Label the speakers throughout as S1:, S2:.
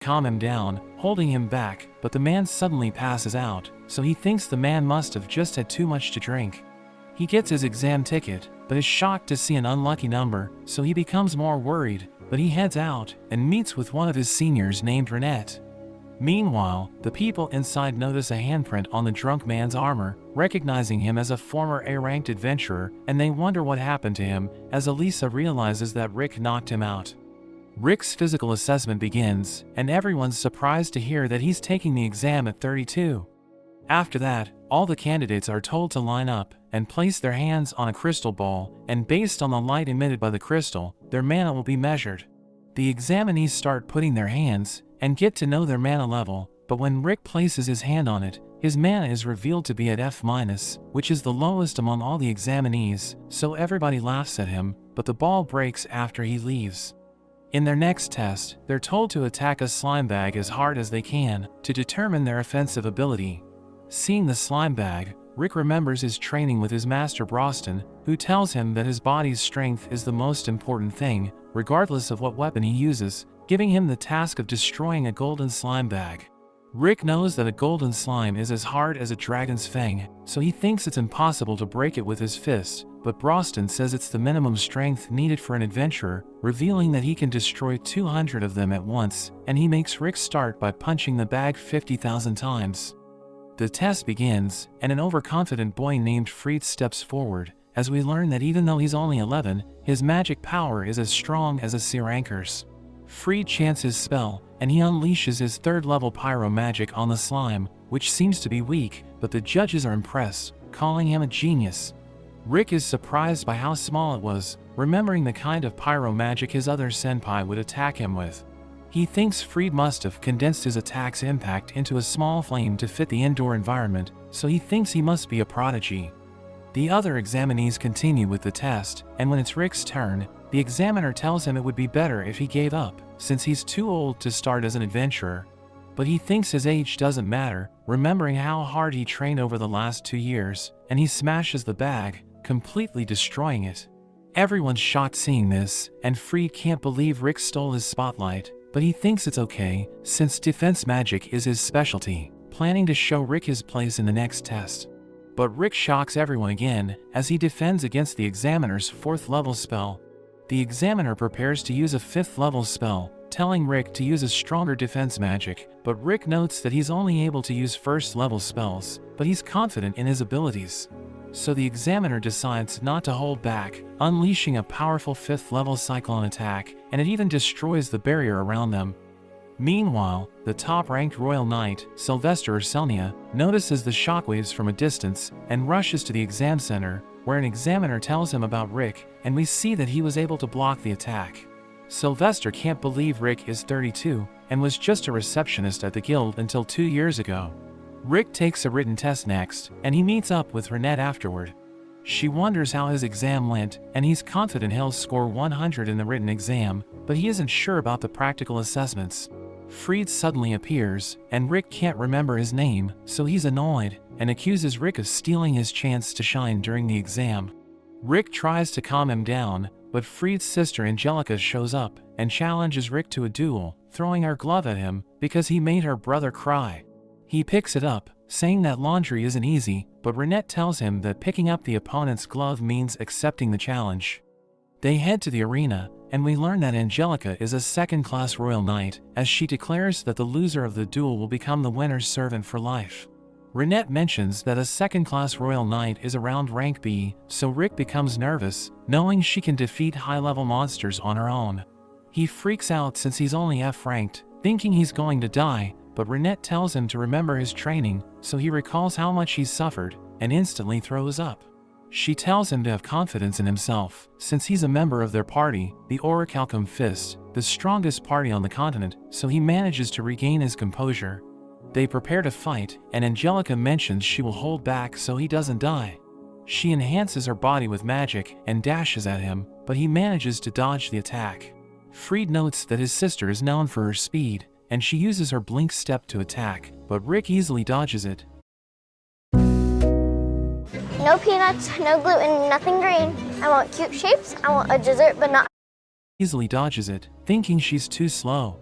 S1: calm him down, holding him back, but the man suddenly passes out, so he thinks the man must have just had too much to drink. He gets his exam ticket, but is shocked to see an unlucky number, so he becomes more worried, but he heads out and meets with one of his seniors named Renette. Meanwhile, the people inside notice a handprint on the drunk man's armor, recognizing him as a former A-ranked adventurer, and they wonder what happened to him, as Elisa realizes that Rick knocked him out. Rick's physical assessment begins, and everyone's surprised to hear that he's taking the exam at 32. After that, all the candidates are told to line up and place their hands on a crystal ball, and based on the light emitted by the crystal, their mana will be measured. The examinees start putting their hands and get to know their mana level, but when Rick places his hand on it, his mana is revealed to be at F-, which is the lowest among all the examinees, so everybody laughs at him, but the ball breaks after he leaves. In their next test, they're told to attack a slime bag as hard as they can to determine their offensive ability. Seeing the slime bag, Rick remembers his training with his master Broston, who tells him that his body's strength is the most important thing, regardless of what weapon he uses, giving him the task of destroying a golden slime bag. Rick knows that a golden slime is as hard as a dragon's fang, so he thinks it's impossible to break it with his fist, but Broston says it's the minimum strength needed for an adventurer, revealing that he can destroy 200 of them at once, and he makes Rick start by punching the bag 50,000 times. The test begins, and an overconfident boy named Fried steps forward, as we learn that even though he's only 11, his magic power is as strong as a Cyranker's. Fried chants his spell, and he unleashes his third-level pyro magic on the slime, which seems to be weak, but the judges are impressed, calling him a genius. Rick is surprised by how small it was, remembering the kind of pyro magic his other senpai would attack him with. He thinks Fried must have condensed his attack's impact into a small flame to fit the indoor environment, so he thinks he must be a prodigy. The other examinees continue with the test, and when it's Rick's turn, the examiner tells him it would be better if he gave up, since he's too old to start as an adventurer. But he thinks his age doesn't matter, remembering how hard he trained over the last 2 years, and he smashes the bag, completely destroying it. Everyone's shocked seeing this, and Fried can't believe Rick stole his spotlight, but he thinks it's okay, since defense magic is his specialty, planning to show Rick his place in the next test. But Rick shocks everyone again, as he defends against the examiner's 4th level spell. The examiner prepares to use a 5th level spell, telling Rick to use a stronger defense magic, but Rick notes that he's only able to use 1st level spells, but he's confident in his abilities. So the examiner decides not to hold back, unleashing a powerful 5th level cyclone attack, and it even destroys the barrier around them. Meanwhile, the top-ranked Royal Knight, Sylvester Urselnia, notices the shockwaves from a distance and rushes to the exam center, where an examiner tells him about Rick, and we see that he was able to block the attack. Sylvester can't believe Rick is 32 and was just a receptionist at the guild until 2 years ago. Rick takes a written test next, and he meets up with Renette afterward. She wonders how his exam went, and he's confident he'll score 100 in the written exam, but he isn't sure about the practical assessments. Fried suddenly appears, and Rick can't remember his name, so he's annoyed, and accuses Rick of stealing his chance to shine during the exam. Rick tries to calm him down, but Fried's sister Angelica shows up, and challenges Rick to a duel, throwing her glove at him, because he made her brother cry. He picks it up, saying that laundry isn't easy, but Renette tells him that picking up the opponent's glove means accepting the challenge. They head to the arena, and we learn that Angelica is a second-class Royal Knight, as she declares that the loser of the duel will become the winner's servant for life. Renette mentions that a second-class Royal Knight is around rank B, so Rick becomes nervous, knowing she can defeat high-level monsters on her own. He freaks out since he's only F-ranked, thinking he's going to die, but Renette tells him to remember his training, so he recalls how much he's suffered, and instantly throws up. She tells him to have confidence in himself, since he's a member of their party, the Orichalcum Fist, the strongest party on the continent, so he manages to regain his composure. They prepare to fight, and Angelica mentions she will hold back so he doesn't die. She enhances her body with magic and dashes at him, but he manages to dodge the attack. Fried notes that his sister is known for her speed, and she uses her blink step to attack, but Rick easily dodges it.
S2: No peanuts, no gluten, nothing green. I want cute shapes, I want a dessert but not.
S1: Easily dodges it, thinking she's too slow.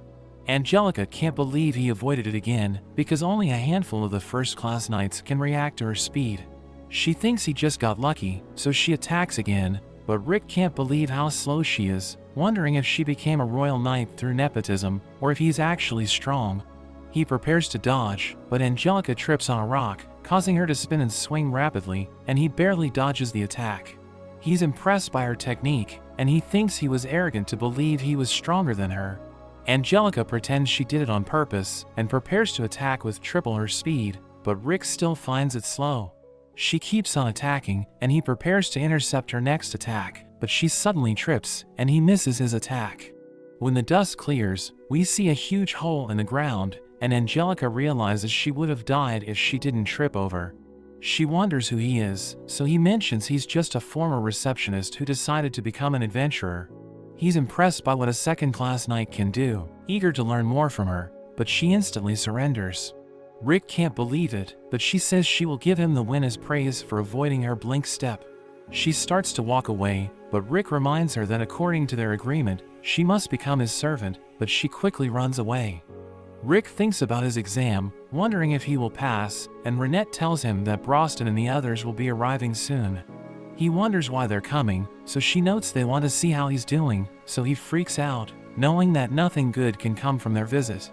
S1: Angelica can't believe he avoided it again, because only a handful of the first-class knights can react to her speed. She thinks he just got lucky, so she attacks again, but Rick can't believe how slow she is, wondering if she became a royal knight through nepotism, or if he's actually strong. He prepares to dodge, but Angelica trips on a rock, causing her to spin and swing rapidly, and he barely dodges the attack. He's impressed by her technique, and he thinks he was arrogant to believe he was stronger than her. Angelica pretends she did it on purpose, and prepares to attack with triple her speed, but Rick still finds it slow. She keeps on attacking, and he prepares to intercept her next attack, but she suddenly trips, and he misses his attack. When the dust clears, we see a huge hole in the ground, and Angelica realizes she would have died if she didn't trip over. She wonders who he is, so he mentions he's just a former receptionist who decided to become an adventurer. He's impressed by what a second-class knight can do, eager to learn more from her, but she instantly surrenders. Rick can't believe it, but she says she will give him the win as praise for avoiding her blink step. She starts to walk away, but Rick reminds her that according to their agreement, she must become his servant, but she quickly runs away. Rick thinks about his exam, wondering if he will pass, and Renette tells him that Broston and the others will be arriving soon. He wonders why they're coming, so she notes they want to see how he's doing, so he freaks out, knowing that nothing good can come from their visit.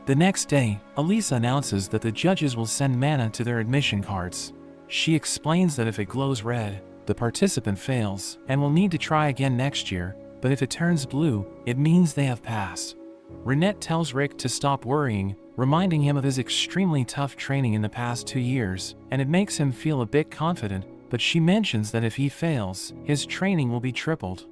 S1: The next day, Elisa announces that the judges will send mana to their admission cards. She explains that if it glows red, the participant fails, and will need to try again next year, but if it turns blue, it means they have passed. Renette tells Rick to stop worrying, reminding him of his extremely tough training in the past 2 years, and it makes him feel a bit confident, but she mentions that if he fails, his training will be tripled.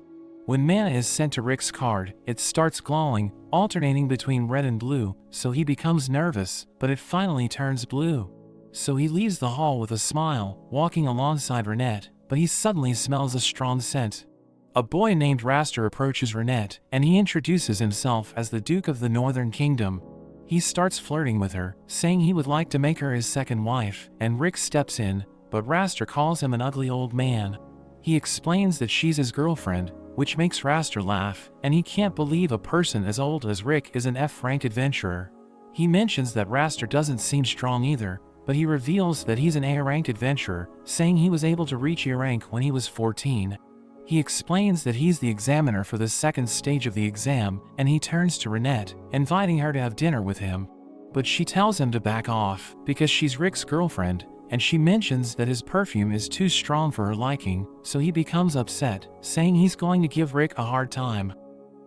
S1: When mana is sent to Rick's card, it starts glowing, alternating between red and blue, so he becomes nervous, but it finally turns blue. So he leaves the hall with a smile, walking alongside Renette, but he suddenly smells a strong scent. A boy named Raster approaches Renette, and he introduces himself as the Duke of the Northern Kingdom. He starts flirting with her, saying he would like to make her his second wife, and Rick steps in, but Raster calls him an ugly old man. He explains that she's his girlfriend, which makes Raster laugh, and he can't believe a person as old as Rick is an F-rank adventurer. He mentions that Raster doesn't seem strong either, but he reveals that he's an A-rank adventurer, saying he was able to reach A-rank when he was 14. He explains that he's the examiner for the second stage of the exam, and he turns to Renette, inviting her to have dinner with him. But she tells him to back off, because she's Rick's girlfriend, and she mentions that his perfume is too strong for her liking, so he becomes upset, saying he's going to give Rick a hard time.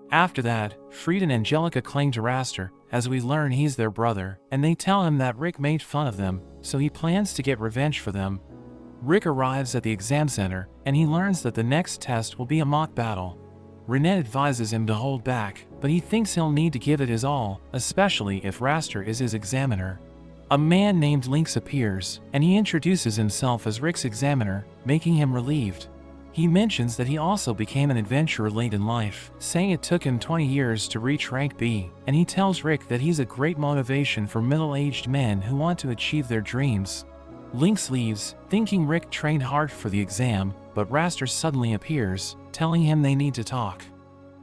S1: After that, Fried and Angelica cling to Raster, as we learn he's their brother, and they tell him that Rick made fun of them, so he plans to get revenge for them. Rick arrives at the exam center, and he learns that the next test will be a mock battle. Renette advises him to hold back, but he thinks he'll need to give it his all, especially if Raster is his examiner. A man named Lynx appears, and he introduces himself as Rick's examiner, making him relieved. He mentions that he also became an adventurer late in life, saying it took him 20 years to reach rank B, and he tells Rick that he's a great motivation for middle-aged men who want to achieve their dreams. Lynx leaves, thinking Rick trained hard for the exam, but Raster suddenly appears, telling him they need to talk.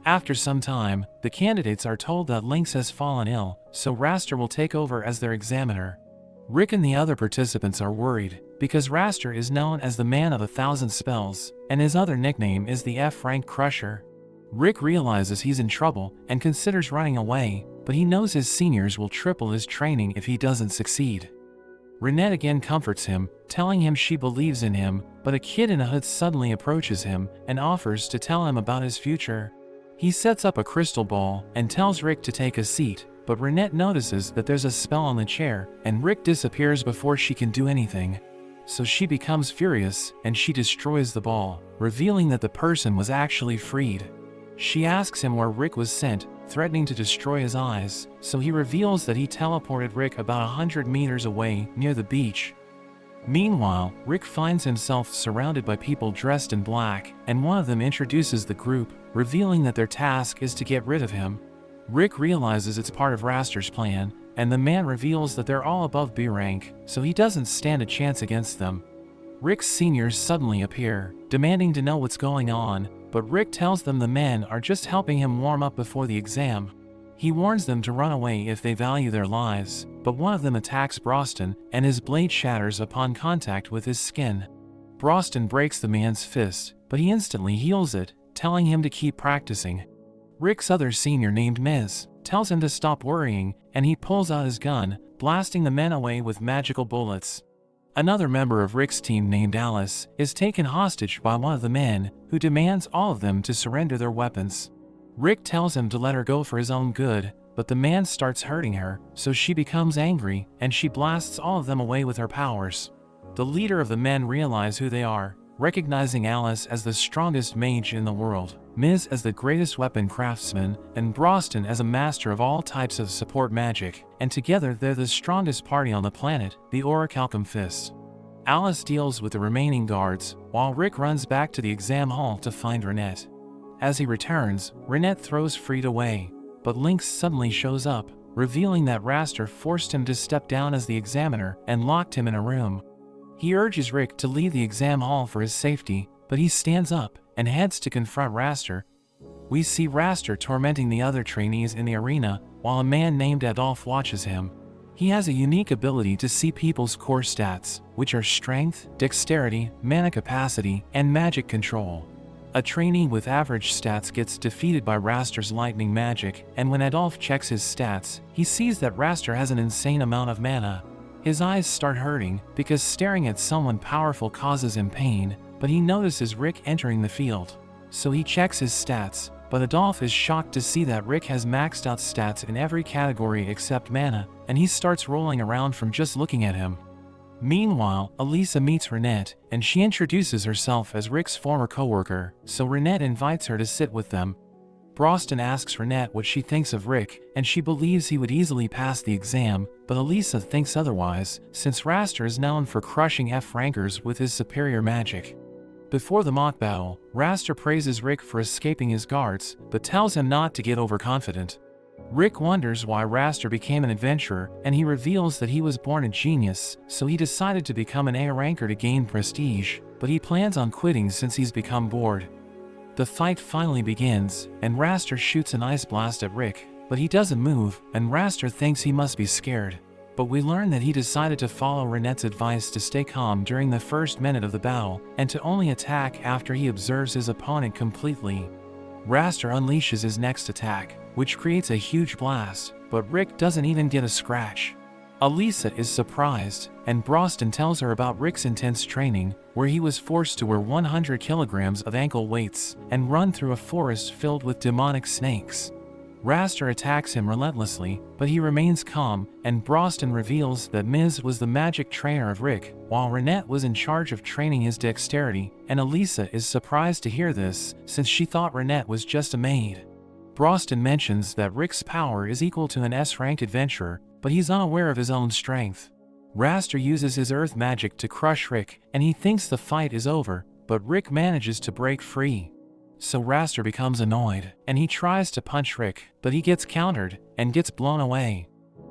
S1: After some time, the candidates are told that Lynx has fallen ill, so Raster will take over as their examiner. Rick and the other participants are worried, because Raster is known as the Man of 1,000 Spells, and his other nickname is the F-Rank Crusher. Rick realizes he's in trouble and considers running away, but he knows his seniors will triple his training if he doesn't succeed. Renette again comforts him, telling him she believes in him, but a kid in a hood suddenly approaches him and offers to tell him about his future. He sets up a crystal ball and tells Rick to take a seat, but Renette notices that there's a spell on the chair, and Rick disappears before she can do anything. So she becomes furious, and she destroys the ball, revealing that the person was actually Fried. She asks him where Rick was sent, threatening to destroy his eyes, so he reveals that he teleported Rick about 100 meters away, near the beach. Meanwhile, Rick finds himself surrounded by people dressed in black, and one of them introduces the group, revealing that their task is to get rid of him. Rick realizes it's part of Raster's plan, and the man reveals that they're all above B rank, so he doesn't stand a chance against them. Rick's seniors suddenly appear, demanding to know what's going on, but Rick tells them the men are just helping him warm up before the exam. He warns them to run away if they value their lives, but one of them attacks Broston and his blade shatters upon contact with his skin. Broston breaks the man's fist, but he instantly heals it, telling him to keep practicing. Rick's other senior named Miz tells him to stop worrying, and he pulls out his gun, blasting the men away with magical bullets. Another member of Rick's team named Alice is taken hostage by one of the men, who demands all of them to surrender their weapons. Rick tells him to let her go for his own good, but the man starts hurting her, so she becomes angry, and she blasts all of them away with her powers. The leader of the men realizes who they are, recognizing Alice as the strongest mage in the world, Miz as the greatest weapon craftsman, and Broston as a master of all types of support magic, and together they're the strongest party on the planet, the Orichalcum Fist. Alice deals with the remaining guards, while Rick runs back to the exam hall to find Renette. As he returns, Renette throws Freed away, but Lynx suddenly shows up, revealing that Raster forced him to step down as the examiner and locked him in a room. He urges Rick to leave the exam hall for his safety, but he stands up and heads to confront Raster. We see Raster tormenting the other trainees in the arena, while a man named Adolph watches him. He has a unique ability to see people's core stats, which are strength, dexterity, mana capacity, and magic control. A trainee with average stats gets defeated by Raster's lightning magic, and when Adolph checks his stats, he sees that Raster has an insane amount of mana. His eyes start hurting, because staring at someone powerful causes him pain, but he notices Rick entering the field. So he checks his stats, but Adolph is shocked to see that Rick has maxed out stats in every category except mana, and he starts rolling around from just looking at him. Meanwhile, Elisa meets Renette, and she introduces herself as Rick's former coworker, so Renette invites her to sit with them. Broston asks Renette what she thinks of Rick, and she believes he would easily pass the exam, but Elisa thinks otherwise, since Raster is known for crushing F-rankers with his superior magic. Before the mock battle, Raster praises Rick for escaping his guards, but tells him not to get overconfident. Rick wonders why Raster became an adventurer, and he reveals that he was born a genius, so he decided to become an A-ranker to gain prestige, but he plans on quitting since he's become bored. The fight finally begins, and Raster shoots an ice blast at Rick, but he doesn't move, and Raster thinks he must be scared. But we learn that he decided to follow Renette's advice to stay calm during the first minute of the battle, and to only attack after he observes his opponent completely. Raster unleashes his next attack, which creates a huge blast, but Rick doesn't even get a scratch. Elisa is surprised, and Broston tells her about Rick's intense training, where he was forced to wear 100 kilograms of ankle weights and run through a forest filled with demonic snakes. Raster attacks him relentlessly, but he remains calm, and Broston reveals that Miz was the magic trainer of Rick, while Renette was in charge of training his dexterity, and Elisa is surprised to hear this, since she thought Renette was just a maid. Broston mentions that Rick's power is equal to an S-rank adventurer, but he's unaware of his own strength. Raster uses his earth magic to crush Rick, and he thinks the fight is over, but Rick manages to break free. So Raster becomes annoyed, and he tries to punch Rick, but he gets countered, and gets blown away.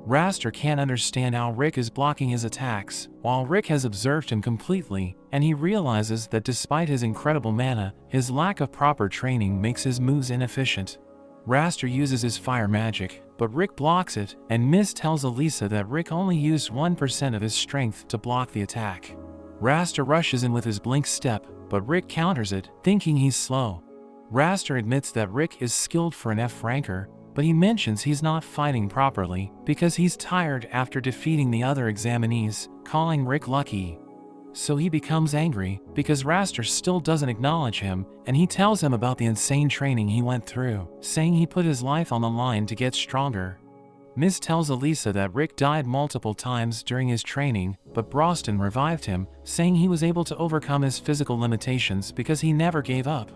S1: Raster can't understand how Rick is blocking his attacks, while Rick has observed him completely, and he realizes that despite his incredible mana, his lack of proper training makes his moves inefficient. Raster uses his fire magic, but Rick blocks it, and Miz tells Elisa that Rick only used 1% of his strength to block the attack. Raster rushes in with his blink step, but Rick counters it, thinking he's slow. Raster admits that Rick is skilled for an F-ranker, but he mentions he's not fighting properly because he's tired after defeating the other examinees, calling Rick lucky. So he becomes angry because Raster still doesn't acknowledge him, and he tells him about the insane training he went through, saying he put his life on the line to get stronger. Miz tells Elisa that Rick died multiple times during his training, but Broston revived him, saying he was able to overcome his physical limitations because he never gave up.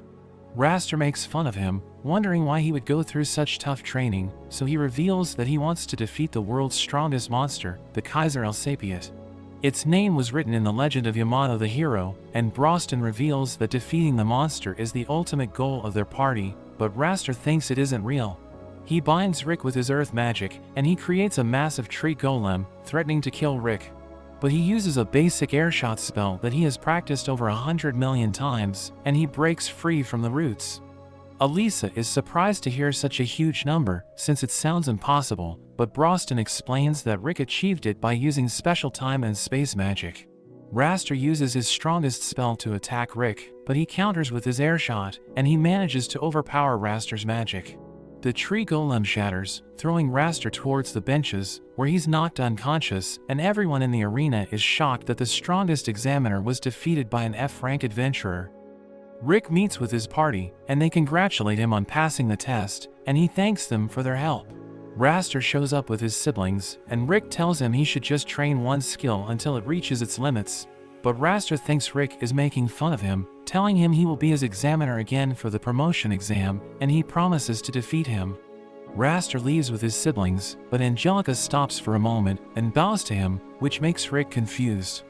S1: Raster makes fun of him, wondering why he would go through such tough training, so he reveals that he wants to defeat the world's strongest monster, the Kaiser Elsapiet. Its name was written in the legend of Yamato the hero, and Broston reveals that defeating the monster is the ultimate goal of their party, but Raster thinks it isn't real. He binds Rick with his earth magic, and he creates a massive tree golem, threatening to kill Rick. But he uses a basic airshot spell that he has practiced over 100 million times, and he breaks free from the roots. Elisa is surprised to hear such a huge number since it sounds impossible, but Broston explains that Rick achieved it by using special time and space magic. Raster uses his strongest spell to attack Rick, but he counters with his air shot, and he manages to overpower Raster's magic. The tree golem shatters, throwing Raster towards the benches, where he's knocked unconscious, and everyone in the arena is shocked that the strongest examiner was defeated by an F-rank adventurer. Rick meets with his party, and they congratulate him on passing the test, and he thanks them for their help. Raster shows up with his siblings, and Rick tells him he should just train one skill until it reaches its limits. But Raster thinks Rick is making fun of him, telling him he will be his examiner again for the promotion exam, and he promises to defeat him. Raster leaves with his siblings, but Angelica stops for a moment and bows to him, which makes Rick confused.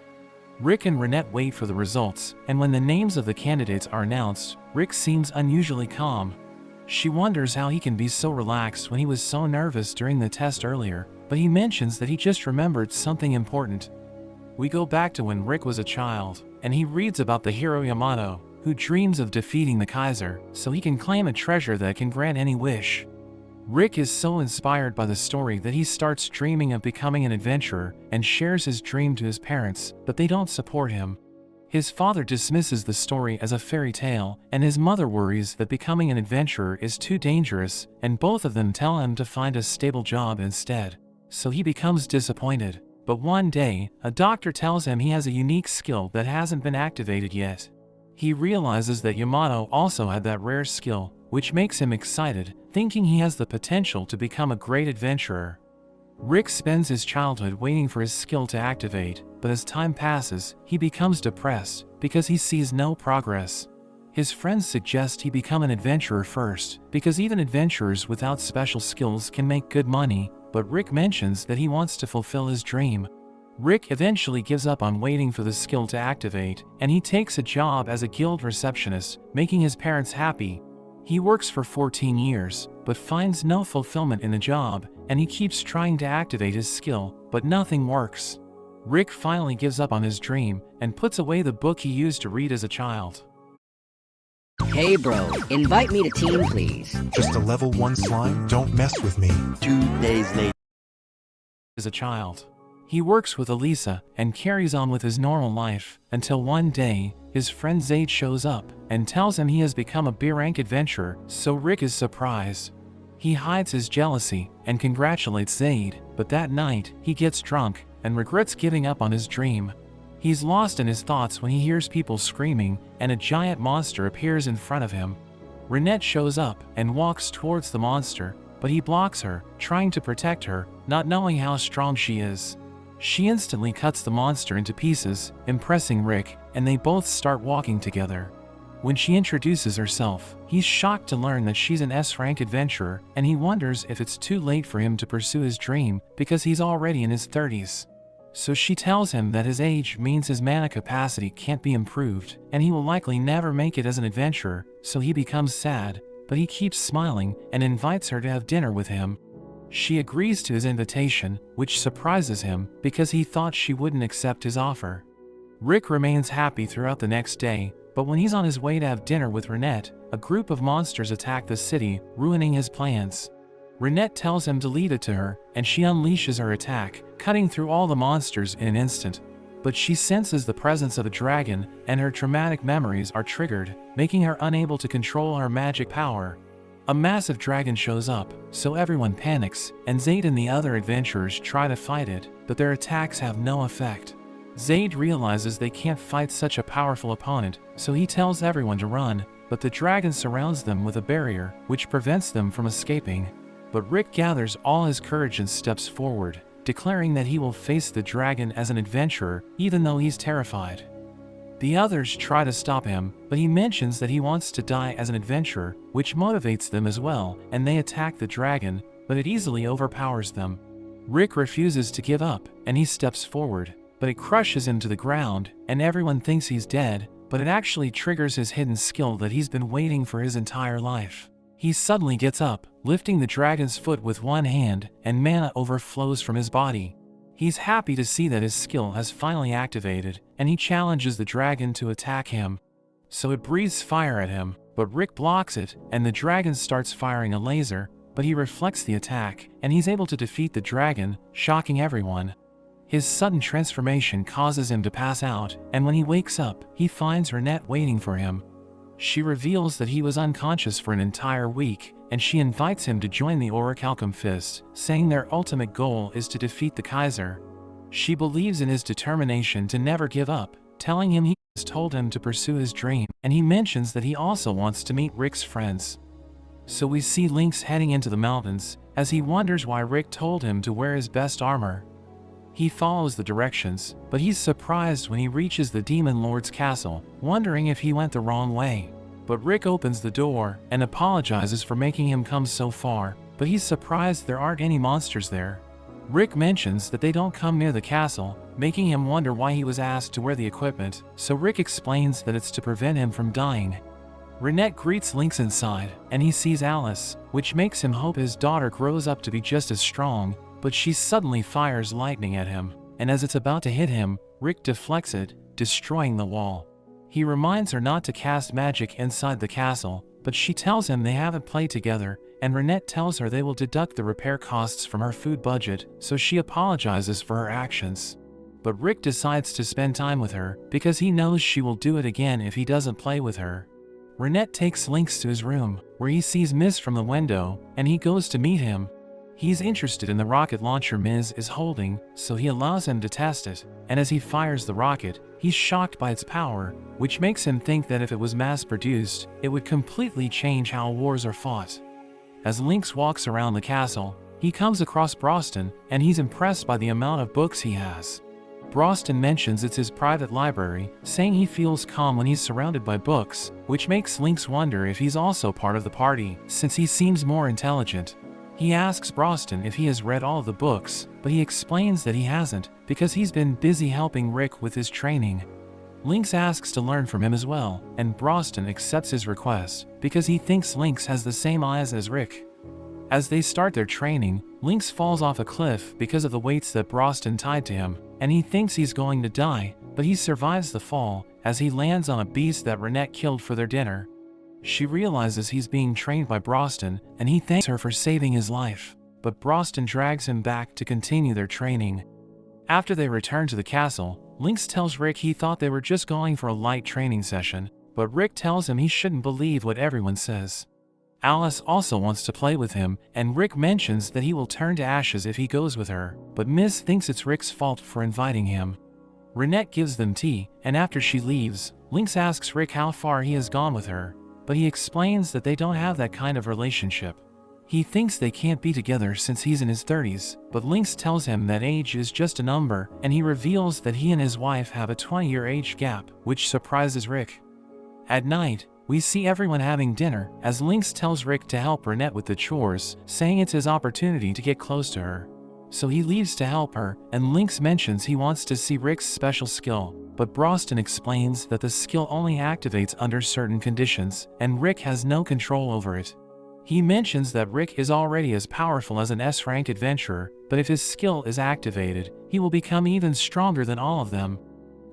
S1: Rick and Renette wait for the results, and when the names of the candidates are announced, Rick seems unusually calm. She wonders how he can be so relaxed when he was so nervous during the test earlier, but he mentions that he just remembered something important. We go back to when Rick was a child, and he reads about the hero Yamato, who dreams of defeating the Kaiser so he can claim a treasure that can grant any wish. Rick is so inspired by the story that he starts dreaming of becoming an adventurer and shares his dream to his parents, but they don't support him. His father dismisses the story as a fairy tale, and his mother worries that becoming an adventurer is too dangerous, and both of them tell him to find a stable job instead. So he becomes disappointed. But one day, a doctor tells him he has a unique skill that hasn't been activated yet. He realizes that Yamato also had that rare skill, which makes him excited, thinking he has the potential to become a great adventurer. Rick spends his childhood waiting for his skill to activate, but as time passes, he becomes depressed because he sees no progress. His friends suggest he become an adventurer first, because even adventurers without special skills can make good money, but Rick mentions that he wants to fulfill his dream. Rick eventually gives up on waiting for the skill to activate, and he takes a job as a guild receptionist, making his parents happy. He works for 14 years, but finds no fulfillment in the job, and he keeps trying to activate his skill, but nothing works. Rick finally gives up on his dream, and puts away the book he used to read as a child.
S3: Hey bro, invite me to team please.
S4: Just a level 1 slime? Don't mess with me.
S3: 2 days later.
S1: As a child, he works with Elisa and carries on with his normal life until one day, his friend Zaid shows up and tells him he has become a B-rank adventurer, so Rick is surprised. He hides his jealousy and congratulates Zaid, but that night, he gets drunk and regrets giving up on his dream. He's lost in his thoughts when he hears people screaming and a giant monster appears in front of him. Renette shows up and walks towards the monster, but he blocks her, trying to protect her, not knowing how strong she is. She instantly cuts the monster into pieces, impressing Rick, and they both start walking together. When she introduces herself, he's shocked to learn that she's an S-rank adventurer, and he wonders if it's too late for him to pursue his dream because he's already in his 30s. So she tells him that his age means his mana capacity can't be improved, and he will likely never make it as an adventurer, so he becomes sad, but he keeps smiling and invites her to have dinner with him. She agrees to his invitation, which surprises him because he thought she wouldn't accept his offer. Rick remains happy throughout the next day, but when he's on his way to have dinner with Renette, a group of monsters attack the city, ruining his plans. Renette tells him to leave it to her, and she unleashes her attack, cutting through all the monsters in an instant. But she senses the presence of a dragon, and her traumatic memories are triggered, making her unable to control her magic power. A massive dragon shows up, so everyone panics, and Zaid and the other adventurers try to fight it, but their attacks have no effect. Zaid realizes they can't fight such a powerful opponent, so he tells everyone to run, but the dragon surrounds them with a barrier, which prevents them from escaping. But Rick gathers all his courage and steps forward, declaring that he will face the dragon as an adventurer, even though he's terrified. The others try to stop him, but he mentions that he wants to die as an adventurer, which motivates them as well, and they attack the dragon, but it easily overpowers them. Rick refuses to give up, and he steps forward, but it crushes him to the ground, and everyone thinks he's dead, but it actually triggers his hidden skill that he's been waiting for his entire life. He suddenly gets up, lifting the dragon's foot with one hand, and mana overflows from his body. He's happy to see that his skill has finally activated, and he challenges the dragon to attack him. So it breathes fire at him, but Rick blocks it, and the dragon starts firing a laser, but he reflects the attack, and he's able to defeat the dragon, shocking everyone. His sudden transformation causes him to pass out, and when he wakes up, he finds Renette waiting for him. She reveals that he was unconscious for an entire week, and she invites him to join the Orichalcum Fist, saying their ultimate goal is to defeat the Kaiser. She believes in his determination to never give up, telling him he has told him to pursue his dream, and he mentions that he also wants to meet Rick's friends. So we see Lynx heading into the mountains, as he wonders why Rick told him to wear his best armor. He follows the directions, but he's surprised when he reaches the Demon Lord's castle, wondering if he went the wrong way. But Rick opens the door and apologizes for making him come so far, but he's surprised there aren't any monsters there. Rick mentions that they don't come near the castle, making him wonder why he was asked to wear the equipment, so Rick explains that it's to prevent him from dying. Renette greets Lynx inside, and he sees Alice, which makes him hope his daughter grows up to be just as strong, but she suddenly fires lightning at him, and as it's about to hit him, Rick deflects it, destroying the wall. He reminds her not to cast magic inside the castle, but she tells him they haven't played together, and Renette tells her they will deduct the repair costs from her food budget, so she apologizes for her actions. But Rick decides to spend time with her, because he knows she will do it again if he doesn't play with her. Renette takes Lynx to his room, where he sees Miz from the window, and he goes to meet him. He's interested in the rocket launcher Miz is holding, so he allows him to test it, and as he fires the rocket, he's shocked by its power, which makes him think that if it was mass-produced, it would completely change how wars are fought. As Lynx walks around the castle, he comes across Broston, and he's impressed by the amount of books he has. Broston mentions it's his private library, saying he feels calm when he's surrounded by books, which makes Lynx wonder if he's also part of the party, since he seems more intelligent. He asks Broston if he has read all of the books, but he explains that he hasn't, because he's been busy helping Rick with his training. Lynx asks to learn from him as well, and Broston accepts his request, because he thinks Lynx has the same eyes as Rick. As they start their training, Lynx falls off a cliff because of the weights that Broston tied to him, and he thinks he's going to die, but he survives the fall, as he lands on a beast that Renette killed for their dinner. She realizes he's being trained by Broston, and he thanks her for saving his life, but Broston drags him back to continue their training. After they return to the castle, Lynx tells Rick he thought they were just going for a light training session, but Rick tells him he shouldn't believe what everyone says. Alice also wants to play with him, and Rick mentions that he will turn to ashes if he goes with her, but Miz thinks it's Rick's fault for inviting him. Renette gives them tea, and after she leaves, Lynx asks Rick how far he has gone with her, but he explains that they don't have that kind of relationship. He thinks they can't be together since he's in his 30s, but Lynx tells him that age is just a number, and he reveals that he and his wife have a 20-year age gap, which surprises Rick. At night, we see everyone having dinner, as Lynx tells Rick to help Renette with the chores, saying it's his opportunity to get close to her. So he leaves to help her, and Lynx mentions he wants to see Rick's special skill, but Broston explains that the skill only activates under certain conditions, and Rick has no control over it. He mentions that Rick is already as powerful as an S-rank adventurer, but if his skill is activated, he will become even stronger than all of them.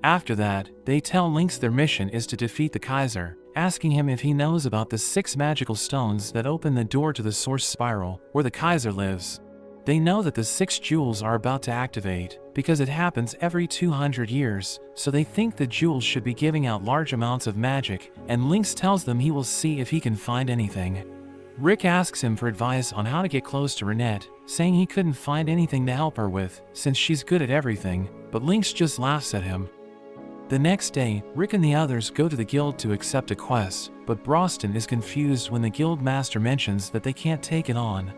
S1: After that, they tell Lynx their mission is to defeat the Kaiser, asking him if he knows about the 6 magical stones that open the door to the Source Spiral, where the Kaiser lives. They know that the 6 jewels are about to activate, because it happens every 200 years, so they think the jewels should be giving out large amounts of magic, and Lynx tells them he will see if he can find anything. Rick asks him for advice on how to get close to Renette, saying he couldn't find anything to help her with, since she's good at everything, but Lynx just laughs at him. The next day, Rick and the others go to the guild to accept a quest, but Broston is confused when the guild master mentions that they can't take it on.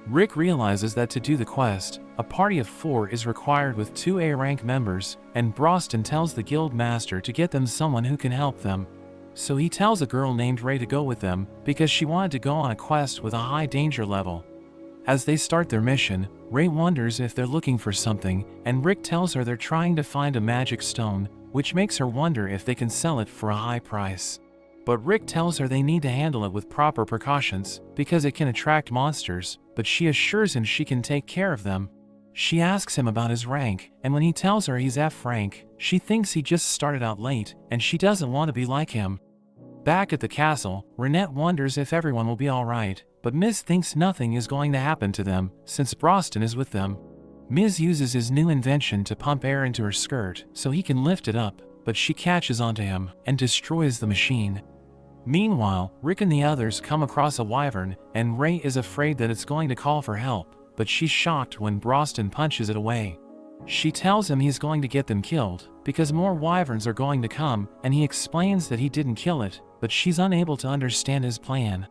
S1: Rick realizes that to do the quest, a party of 4 is required with 2 A-rank members, and Broston tells the guild master to get them someone who can help them. So he tells a girl named Ray to go with them, because she wanted to go on a quest with a high danger level. As they start their mission, Ray wonders if they're looking for something, and Rick tells her they're trying to find a magic stone, which makes her wonder if they can sell it for a high price. But Rick tells her they need to handle it with proper precautions, because it can attract monsters, but she assures him she can take care of them. She asks him about his rank, and when he tells her he's F rank, she thinks he just started out late, and she doesn't want to be like him. Back at the castle, Renette wonders if everyone will be alright, but Miz thinks nothing is going to happen to them, since Broston is with them. Miz uses his new invention to pump air into her skirt, so he can lift it up, but she catches onto him, and destroys the machine. Meanwhile, Rick and the others come across a wyvern, and Ray is afraid that it's going to call for help, but she's shocked when Broston punches it away. She tells him he's going to get them killed, because more wyverns are going to come, and he explains that he didn't kill it, but she's unable to understand his plan.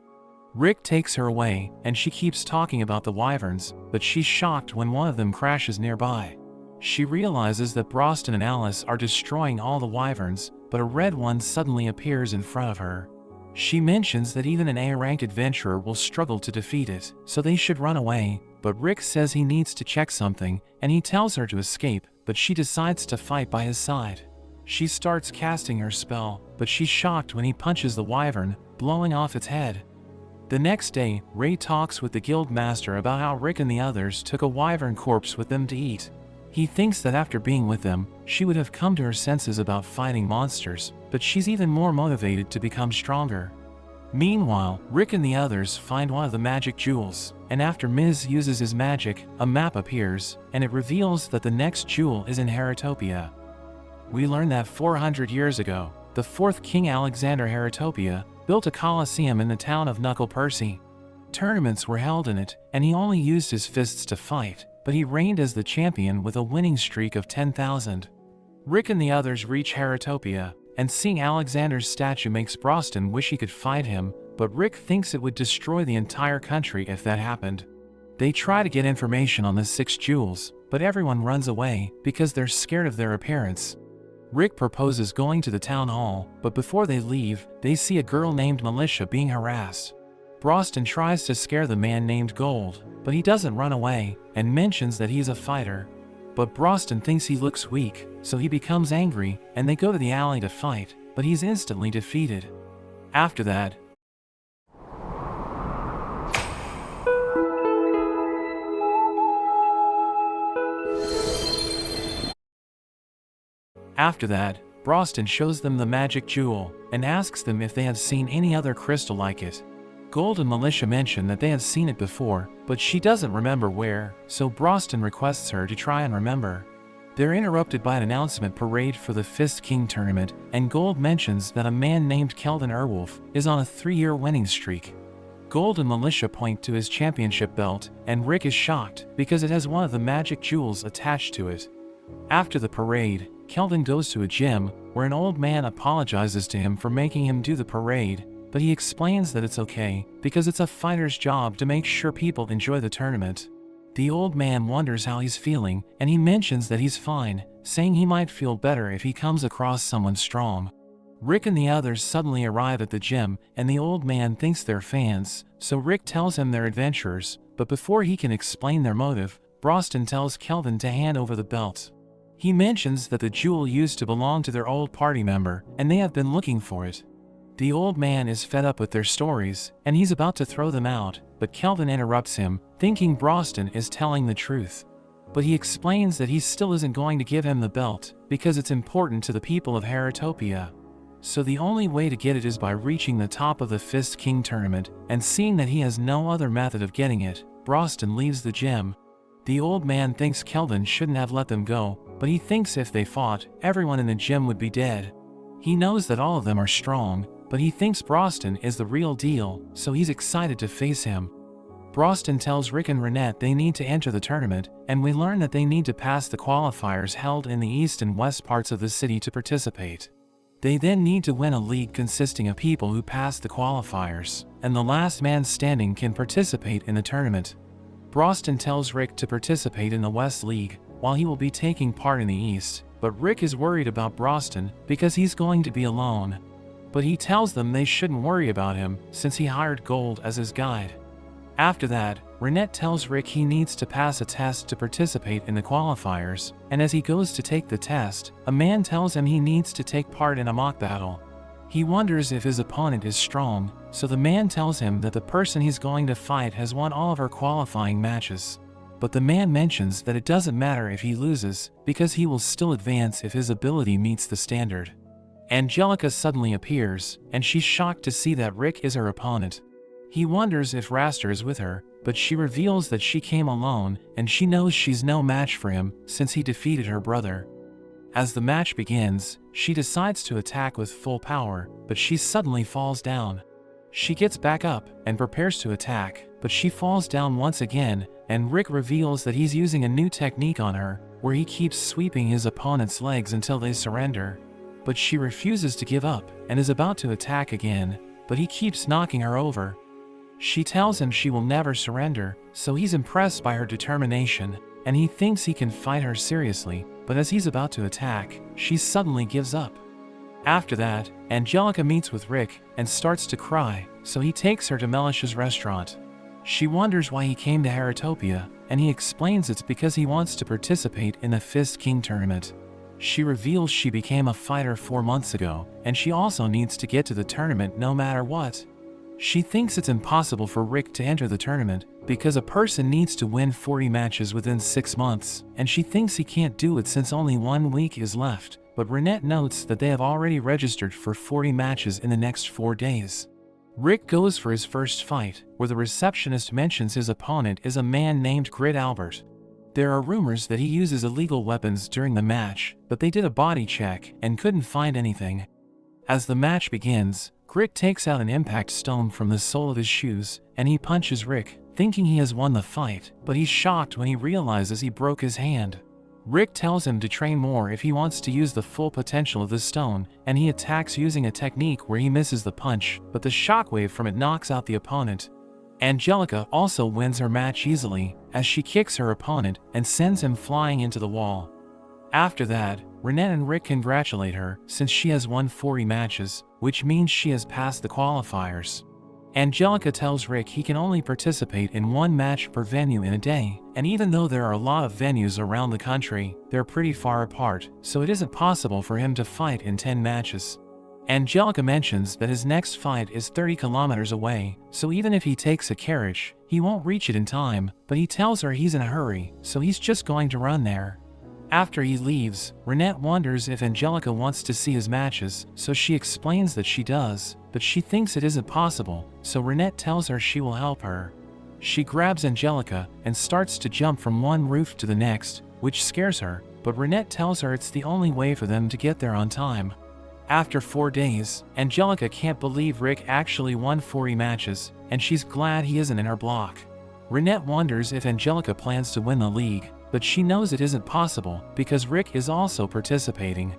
S1: Rick takes her away, and she keeps talking about the wyverns, but she's shocked when one of them crashes nearby. She realizes that Broston and Alice are destroying all the wyverns, but a red one suddenly appears in front of her. She mentions that even an A-rank adventurer will struggle to defeat it, so they should run away, but Rick says he needs to check something, and he tells her to escape, but she decides to fight by his side. She starts casting her spell, but she's shocked when he punches the wyvern, blowing off its head. The next day, Ray talks with the guild master about how Rick and the others took a wyvern corpse with them to eat. He thinks that after being with them, she would have come to her senses about fighting monsters, but she's even more motivated to become stronger. Meanwhile, Rick and the others find one of the magic jewels, and after Miz uses his magic, a map appears, and it reveals that the next jewel is in Heratopia. We learn that 400 years ago, the 4th King Alexander Heratopia built a coliseum in the town of Knuckle Percy. Tournaments were held in it, and he only used his fists to fight, but he reigned as the champion with a winning streak of 10,000. Rick and the others reach Heratopia, and seeing Alexander's statue makes Broston wish he could fight him, but Rick thinks it would destroy the entire country if that happened. They try to get information on the 6 jewels, but everyone runs away because they're scared of their appearance. Rick proposes going to the town hall, but before they leave, they see a girl named Militia being harassed. Broston tries to scare the man named Gold, but he doesn't run away, and mentions that he's a fighter. But Broston thinks he looks weak, so he becomes angry, and they go to the alley to fight, but he's instantly defeated. After that, Broston shows them the magic jewel, and asks them if they have seen any other crystal like it. Gold and Militia mention that they have seen it before, but she doesn't remember where, so Broston requests her to try and remember. They're interrupted by an announcement parade for the Fist King tournament, and Gold mentions that a man named Keldon Erwolf is on a 3-year winning streak. Gold and Militia point to his championship belt, and Rick is shocked because it has one of the magic jewels attached to it. After the parade, Keldon goes to a gym, where an old man apologizes to him for making him do the parade, but he explains that it's okay, because it's a fighter's job to make sure people enjoy the tournament. The old man wonders how he's feeling, and he mentions that he's fine, saying he might feel better if he comes across someone strong. Rick and the others suddenly arrive at the gym, and the old man thinks they're fans, so Rick tells him they're adventurers, but before he can explain their motive, Broston tells Keldon to hand over the belt. He mentions that the jewel used to belong to their old party member, and they have been looking for it. The old man is fed up with their stories, and he's about to throw them out, but Keldon interrupts him, thinking Broston is telling the truth. But he explains that he still isn't going to give him the belt, because it's important to the people of Heratopia. So the only way to get it is by reaching the top of the Fist King tournament, and seeing that he has no other method of getting it, Broston leaves the gym. The old man thinks Keldon shouldn't have let them go, but he thinks if they fought, everyone in the gym would be dead. He knows that all of them are strong, but he thinks Broston is the real deal, so he's excited to face him. Broston tells Rick and Renette they need to enter the tournament, and we learn that they need to pass the qualifiers held in the east and west parts of the city to participate. They then need to win a league consisting of people who pass the qualifiers, and the last man standing can participate in the tournament. Broston tells Rick to participate in the West League, while he will be taking part in the East, but Rick is worried about Broston because he's going to be alone. But he tells them they shouldn't worry about him since he hired Gold as his guide. After that, Renette tells Rick he needs to pass a test to participate in the qualifiers, and as he goes to take the test, a man tells him he needs to take part in a mock battle. He wonders if his opponent is strong, so the man tells him that the person he's going to fight has won all of her qualifying matches. But the man mentions that it doesn't matter if he loses, because he will still advance if his ability meets the standard. Angelica suddenly appears, and she's shocked to see that Rick is her opponent. He wonders if Raster is with her, but she reveals that she came alone, and she knows she's no match for him since he defeated her brother. As the match begins, she decides to attack with full power, but she suddenly falls down. She gets back up and prepares to attack, but she falls down once again, and Rick reveals that he's using a new technique on her, where he keeps sweeping his opponent's legs until they surrender. But she refuses to give up and is about to attack again, but he keeps knocking her over. She tells him she will never surrender, so he's impressed by her determination, and he thinks he can fight her seriously, but as he's about to attack, she suddenly gives up. After that, Angelica meets with Rick and starts to cry, so he takes her to Melish's restaurant. She wonders why he came to Heratopia, and he explains it's because he wants to participate in the Fist King tournament. She reveals she became a fighter 4 months ago, and she also needs to get to the tournament no matter what. She thinks it's impossible for Rick to enter the tournament because a person needs to win 40 matches within 6 months, and she thinks he can't do it since only 1 week is left, but Renette notes that they have already registered for 40 matches in the next 4 days. Rick goes for his first fight, where the receptionist mentions his opponent is a man named Grit Albert. There are rumors that he uses illegal weapons during the match, but they did a body check and couldn't find anything. As the match begins, Grit takes out an impact stone from the sole of his shoes, and he punches Rick, thinking he has won the fight, but he's shocked when he realizes he broke his hand. Rick tells him to train more if he wants to use the full potential of the stone, and he attacks using a technique where he misses the punch, but the shockwave from it knocks out the opponent. Angelica also wins her match easily, as she kicks her opponent and sends him flying into the wall. After that, Renette and Rick congratulate her since she has won 40 matches, which means she has passed the qualifiers. Angelica tells Rick he can only participate in 1 match per venue in a day, and even though there are a lot of venues around the country, they're pretty far apart, so it isn't possible for him to fight in 10 matches. Angelica mentions that his next fight is 30 kilometers away, so even if he takes a carriage, he won't reach it in time, but he tells her he's in a hurry, so he's just going to run there. After he leaves, Renette wonders if Angelica wants to see his matches, so she explains that she does, but she thinks it isn't possible, so Renette tells her she will help her. She grabs Angelica and starts to jump from one roof to the next, which scares her, but Renette tells her it's the only way for them to get there on time. After 4 days, Angelica can't believe Rick actually won 40 matches, and she's glad he isn't in her block. Renette wonders if Angelica plans to win the league, but she knows it isn't possible because Rick is also participating.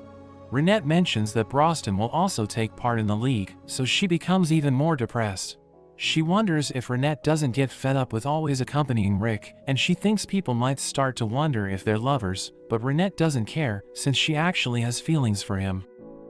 S1: Renette mentions that Broston will also take part in the league, so she becomes even more depressed. She wonders if Renette doesn't get fed up with always accompanying Rick, and she thinks people might start to wonder if they're lovers, but Renette doesn't care since she actually has feelings for him.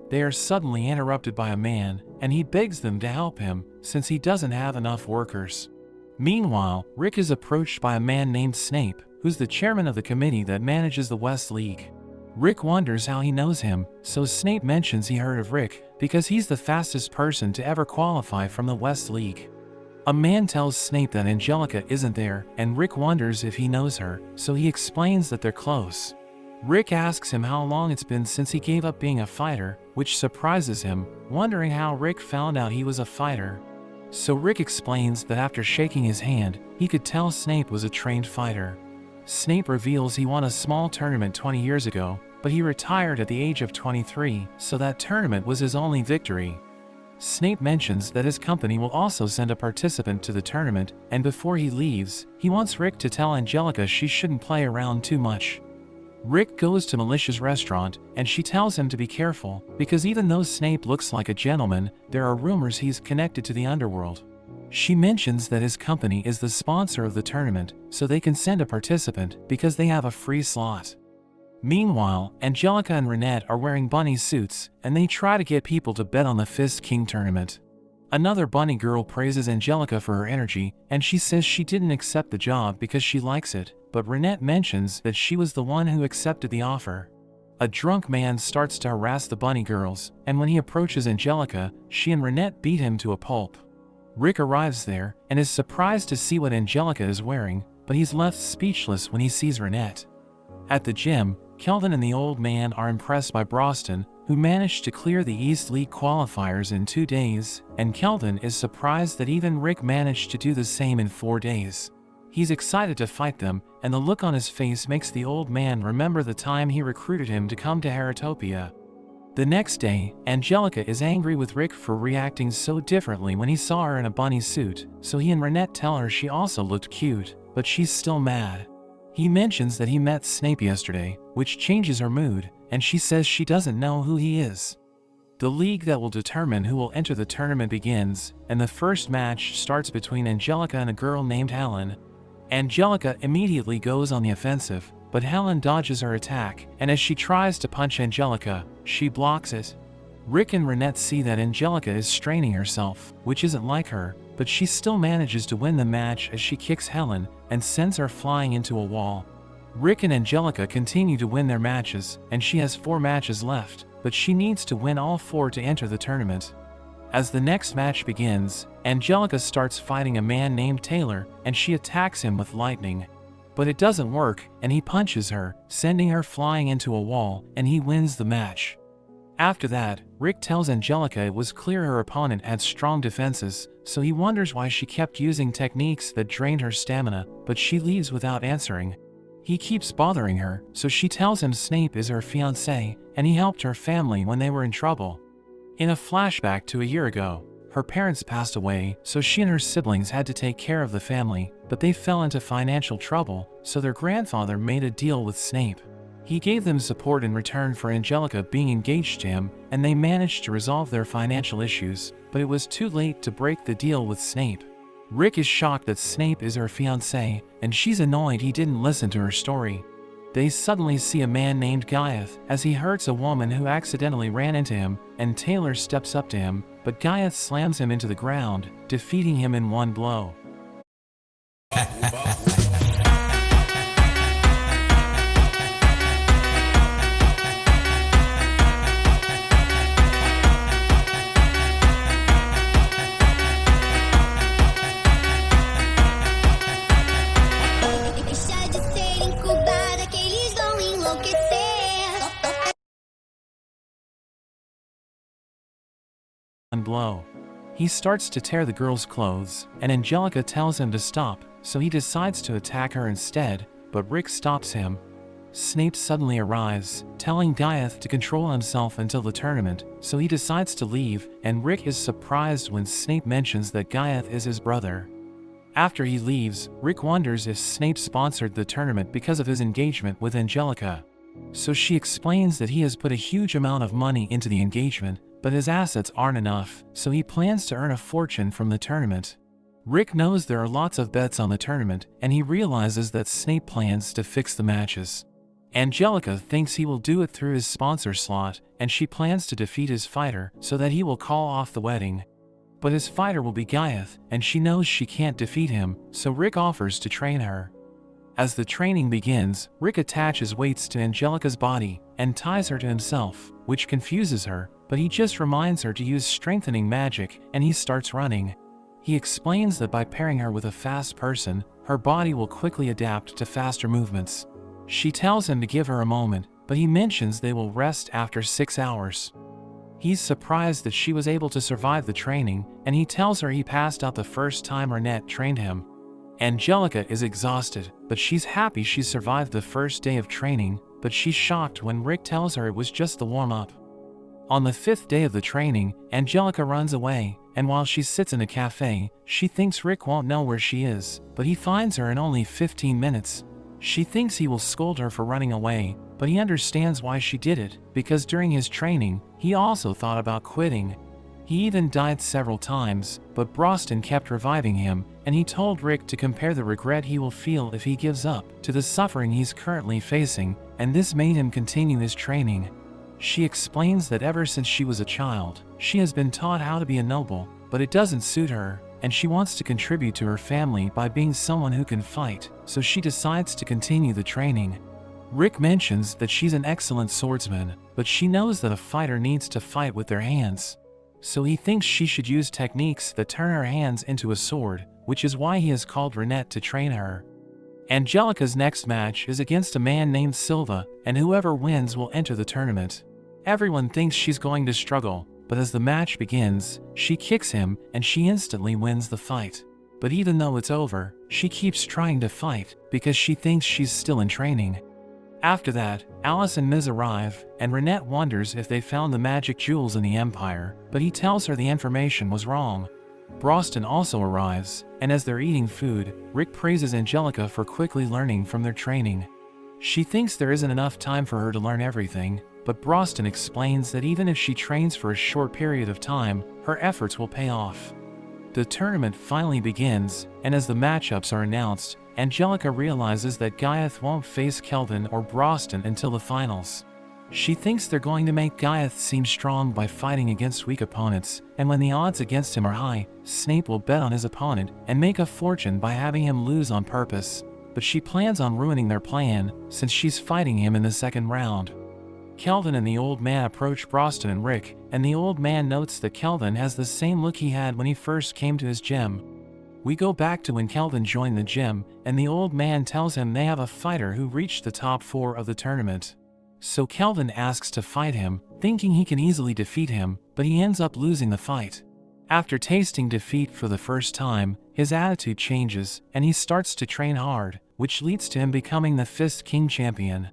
S1: They are suddenly interrupted by a man, and he begs them to help him since he doesn't have enough workers. Meanwhile, Rick is approached by a man named Snape, who's the chairman of the committee that manages the West League. Rick wonders how he knows him, so Snape mentions he heard of Rick because he's the fastest person to ever qualify from the West League. A man tells Snape that Angelica isn't there, and Rick wonders if he knows her, so he explains that they're close. Rick asks him how long it's been since he gave up being a fighter, which surprises him, wondering how Rick found out he was a fighter. So Rick explains that after shaking his hand, he could tell Snape was a trained fighter. Snape reveals he won a small tournament 20 years ago, but he retired at the age of 23, so that tournament was his only victory. Snape mentions that his company will also send a participant to the tournament, and before he leaves, he wants Rick to tell Angelica she shouldn't play around too much. Rick goes to Melish's restaurant, and she tells him to be careful, because even though Snape looks like a gentleman, there are rumors he's connected to the underworld. She mentions that his company is the sponsor of the tournament, so they can send a participant because they have a free slot. Meanwhile, Angelica and Renette are wearing bunny suits, and they try to get people to bet on the Fist King tournament. Another bunny girl praises Angelica for her energy, and she says she didn't accept the job because she likes it, but Renette mentions that she was the one who accepted the offer. A drunk man starts to harass the bunny girls, and when he approaches Angelica, she and Renette beat him to a pulp. Rick arrives there, and is surprised to see what Angelica is wearing, but he's left speechless when he sees Renette. At the gym, Kelvin and the old man are impressed by Broston, who managed to clear the East League qualifiers in 2 days, and Kelvin is surprised that even Rick managed to do the same in 4 days. He's excited to fight them, and the look on his face makes the old man remember the time he recruited him to come to Heratopia. The next day, Angelica is angry with Rick for reacting so differently when he saw her in a bunny suit, so he and Renette tell her she also looked cute, but she's still mad. He mentions that he met Snape yesterday, which changes her mood, and she says she doesn't know who he is. The league that will determine who will enter the tournament begins, and the first match starts between Angelica and a girl named Helen. Angelica immediately goes on the offensive, but Helen dodges her attack, and as she tries to punch Angelica, she blocks it. Rick and Renette see that Angelica is straining herself, which isn't like her, but she still manages to win the match as she kicks Helen and sends her flying into a wall. Rick and Angelica continue to win their matches, and she has 4 matches left, but she needs to win all 4 to enter the tournament. As the next match begins, Angelica starts fighting a man named Taylor, and she attacks him with lightning. But it doesn't work, and he punches her, sending her flying into a wall, and he wins the match. After that, Rick tells Angelica it was clear her opponent had strong defenses, so he wonders why she kept using techniques that drained her stamina, but she leaves without answering. He keeps bothering her, so she tells him Snape is her fiancé, and he helped her family when they were in trouble. In a flashback to a year ago, her parents passed away, so she and her siblings had to take care of the family, but they fell into financial trouble, so their grandfather made a deal with Snape. He gave them support in return for Angelica being engaged to him, and they managed to resolve their financial issues, but it was too late to break the deal with Snape. Rick is shocked that Snape is her fiancé, and she's annoyed he didn't listen to her story. They suddenly see a man named Gaiath as he hurts a woman who accidentally ran into him, and Taylor steps up to him, but Gaiath slams him into the ground, defeating him in one blow. Blow. He starts to tear the girl's clothes, and Angelica tells him to stop, so he decides to attack her instead, but Rick stops him. Snape suddenly arrives, telling Gaiath to control himself until the tournament, so he decides to leave, and Rick is surprised when Snape mentions that Gaiath is his brother. After he leaves, Rick wonders if Snape sponsored the tournament because of his engagement with Angelica. So she explains that he has put a huge amount of money into the engagement, but his assets aren't enough, so he plans to earn a fortune from the tournament. Rick knows there are lots of bets on the tournament, and he realizes that Snape plans to fix the matches. Angelica thinks he will do it through his sponsor slot, and she plans to defeat his fighter so that he will call off the wedding. But his fighter will be Gaiath, and she knows she can't defeat him, so Rick offers to train her. As the training begins, Rick attaches weights to Angelica's body and ties her to himself, which confuses her, but he just reminds her to use strengthening magic, and he starts running. He explains that by pairing her with a fast person, her body will quickly adapt to faster movements. She tells him to give her a moment, but he mentions they will rest after 6 hours. He's surprised that she was able to survive the training, and he tells her he passed out the first time Renette trained him. Angelica is exhausted, but she's happy she survived the first day of training, but she's shocked when Rick tells her it was just the warm-up. On the 5th day of the training, Angelica runs away, and while she sits in a cafe, she thinks Rick won't know where she is, but he finds her in only 15 minutes. She thinks he will scold her for running away, but he understands why she did it, because during his training, he also thought about quitting. He even died several times, but Broston kept reviving him, and he told Rick to compare the regret he will feel if he gives up to the suffering he's currently facing, and this made him continue his training. She explains that ever since she was a child, she has been taught how to be a noble, but it doesn't suit her, and she wants to contribute to her family by being someone who can fight, so she decides to continue the training. Rick mentions that she's an excellent swordsman, but she knows that a fighter needs to fight with their hands. So he thinks she should use techniques that turn her hands into a sword, which is why he has called Renette to train her. Angelica's next match is against a man named Silva, and whoever wins will enter the tournament. Everyone thinks she's going to struggle, but as the match begins, she kicks him and she instantly wins the fight. But even though it's over, she keeps trying to fight because she thinks she's still in training. After that, Alice and Miz arrive, and Renette wonders if they found the magic jewels in the Empire, but he tells her the information was wrong. Broston also arrives, and as they're eating food, Rick praises Angelica for quickly learning from their training. She thinks there isn't enough time for her to learn everything, but Broston explains that even if she trains for a short period of time, her efforts will pay off. The tournament finally begins, and as the matchups are announced, Angelica realizes that Gaiath won't face Kelvin or Broston until the finals. She thinks they're going to make Gaiath seem strong by fighting against weak opponents, and when the odds against him are high, Snape will bet on his opponent and make a fortune by having him lose on purpose. But she plans on ruining their plan, since she's fighting him in the second round. Kelvin and the old man approach Broston and Rick, and the old man notes that Kelvin has the same look he had when he first came to his gym. We go back to when Kelvin joined the gym, and the old man tells him they have a fighter who reached the top 4 of the tournament. So Kelvin asks to fight him, thinking he can easily defeat him, but he ends up losing the fight. After tasting defeat for the first time, his attitude changes, and he starts to train hard, which leads to him becoming the Fist King champion.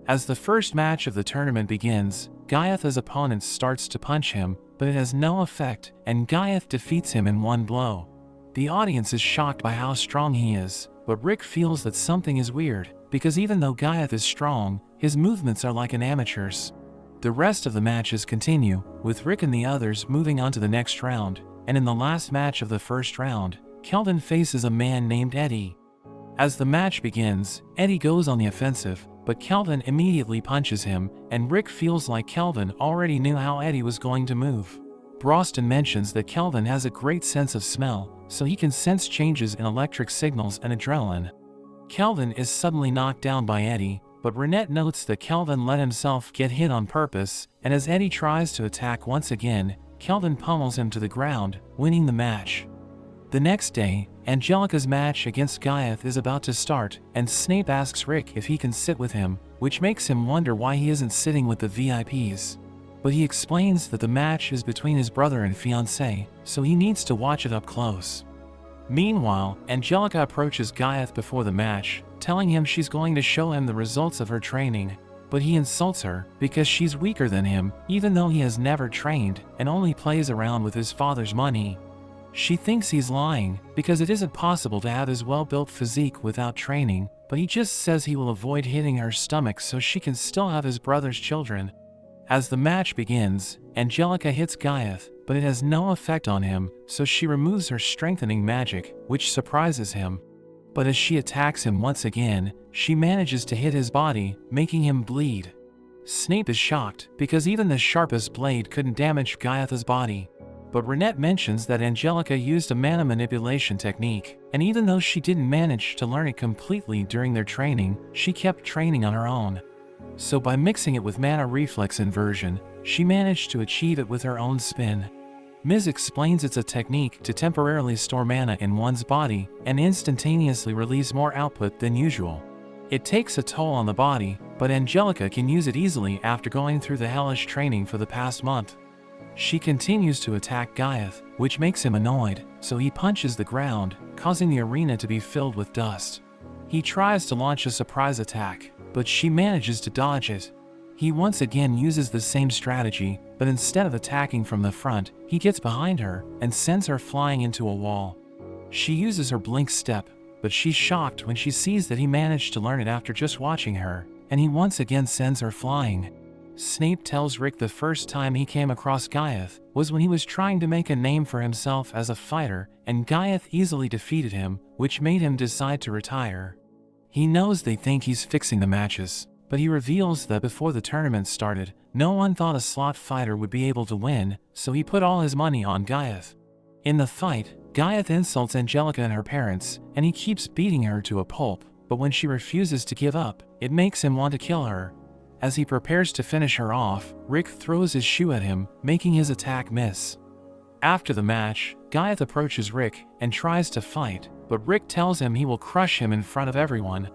S1: As the first match of the tournament begins, Gaiath's opponent starts to punch him, but it has no effect, and Gaiath defeats him in one blow. The audience is shocked by how strong he is, but Rick feels that something is weird, because even though Gaiath is strong, his movements are like an amateur's. The rest of the matches continue, with Rick and the others moving on to the next round, and in the last match of the first round, Kelvin faces a man named Eddie. As the match begins, Eddie goes on the offensive, but Kelvin immediately punches him, and Rick feels like Kelvin already knew how Eddie was going to move. Broston mentions that Kelvin has a great sense of smell, so he can sense changes in electric signals and adrenaline. Kelvin is suddenly knocked down by Eddie, but Renette notes that Kelvin let himself get hit on purpose, and as Eddie tries to attack once again, Kelvin pummels him to the ground, winning the match. The next day, Angelica's match against Gaiath is about to start, and Snape asks Rick if he can sit with him, which makes him wonder why he isn't sitting with the VIPs. But he explains that the match is between his brother and fiancé, so he needs to watch it up close. Meanwhile, Angelica approaches Gaiath before the match, telling him she's going to show him the results of her training, but he insults her because she's weaker than him, even though he has never trained and only plays around with his father's money. She thinks he's lying because it isn't possible to have his well-built physique without training, but he just says he will avoid hitting her stomach so she can still have his brother's children. As the match begins, Angelica hits Gaiath, but it has no effect on him, so she removes her strengthening magic, which surprises him. But as she attacks him once again, she manages to hit his body, making him bleed. Snape is shocked, because even the sharpest blade couldn't damage Gaiath's body. But Renette mentions that Angelica used a mana manipulation technique, and even though she didn't manage to learn it completely during their training, she kept training on her own. So by mixing it with mana reflex inversion, she managed to achieve it with her own spin. Miz explains it's a technique to temporarily store mana in one's body and instantaneously release more output than usual. It takes a toll on the body, but Angelica can use it easily after going through the hellish training for the past month. She continues to attack Gaiath, which makes him annoyed, so he punches the ground, causing the arena to be filled with dust. He tries to launch a surprise attack, but she manages to dodge it. He once again uses the same strategy, but instead of attacking from the front, he gets behind her and sends her flying into a wall. She uses her blink step, but she's shocked when she sees that he managed to learn it after just watching her, and he once again sends her flying. Snape tells Rick the first time he came across Gaiath was when he was trying to make a name for himself as a fighter, and Gaiath easily defeated him, which made him decide to retire. He knows they think he's fixing the matches, but he reveals that before the tournament started, no one thought a slot fighter would be able to win, so he put all his money on Gaiath. In the fight, Gaiath insults Angelica and her parents, and he keeps beating her to a pulp, but when she refuses to give up, it makes him want to kill her. As he prepares to finish her off, Rick throws his shoe at him, making his attack miss. After the match, Gaiath approaches Rick and tries to fight, but Rick tells him he will crush him in front of everyone.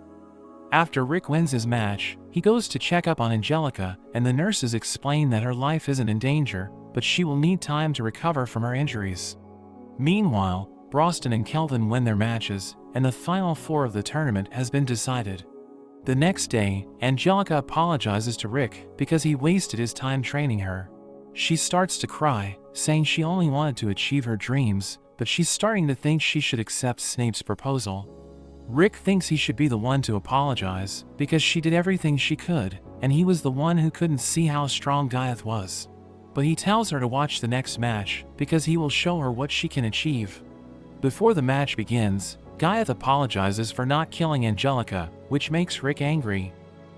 S1: After Rick wins his match, he goes to check up on Angelica, and the nurses explain that her life isn't in danger, but she will need time to recover from her injuries. Meanwhile, Broston and Kelvin win their matches, and the final four of the tournament has been decided. The next day, Angelica apologizes to Rick because he wasted his time training her. She starts to cry, saying she only wanted to achieve her dreams, but she's starting to think she should accept Snape's proposal. Rick thinks he should be the one to apologize, because she did everything she could, and he was the one who couldn't see how strong Gaiath was. But he tells her to watch the next match, because he will show her what she can achieve. Before the match begins, Gaiath apologizes for not killing Angelica, which makes Rick angry.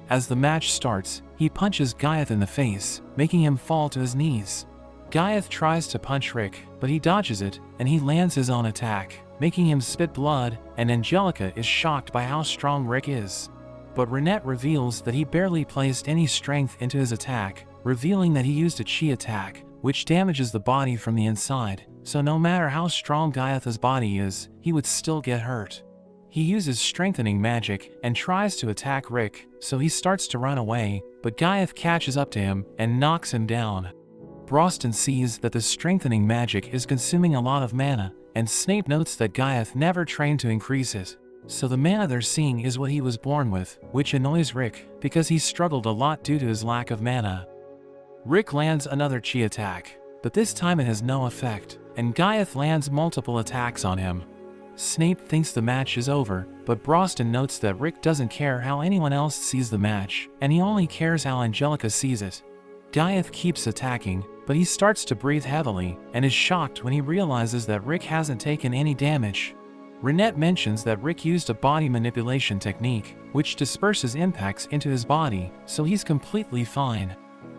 S1: As the match starts, he punches Gaiath in the face, making him fall to his knees. Gaiath tries to punch Rick, but he dodges it, and he lands his own attack, making him spit blood, and Angelica is shocked by how strong Rick is. But Ronette reveals that he barely placed any strength into his attack, revealing that he used a chi attack, which damages the body from the inside, so no matter how strong Gaiath's body is, he would still get hurt. He uses strengthening magic and tries to attack Rick, so he starts to run away, but Gaiath catches up to him and knocks him down. Broston sees that the strengthening magic is consuming a lot of mana, and Snape notes that Gaiath never trained to increase it. So the mana they're seeing is what he was born with, which annoys Rick, because he struggled a lot due to his lack of mana. Rick lands another chi attack, but this time it has no effect, and Gaiath lands multiple attacks on him. Snape thinks the match is over, but Broston notes that Rick doesn't care how anyone else sees the match, and he only cares how Angelica sees it. Gaiath keeps attacking, but he starts to breathe heavily, and is shocked when he realizes that Rick hasn't taken any damage. Ronette mentions that Rick used a body manipulation technique, which disperses impacts into his body, so he's completely fine.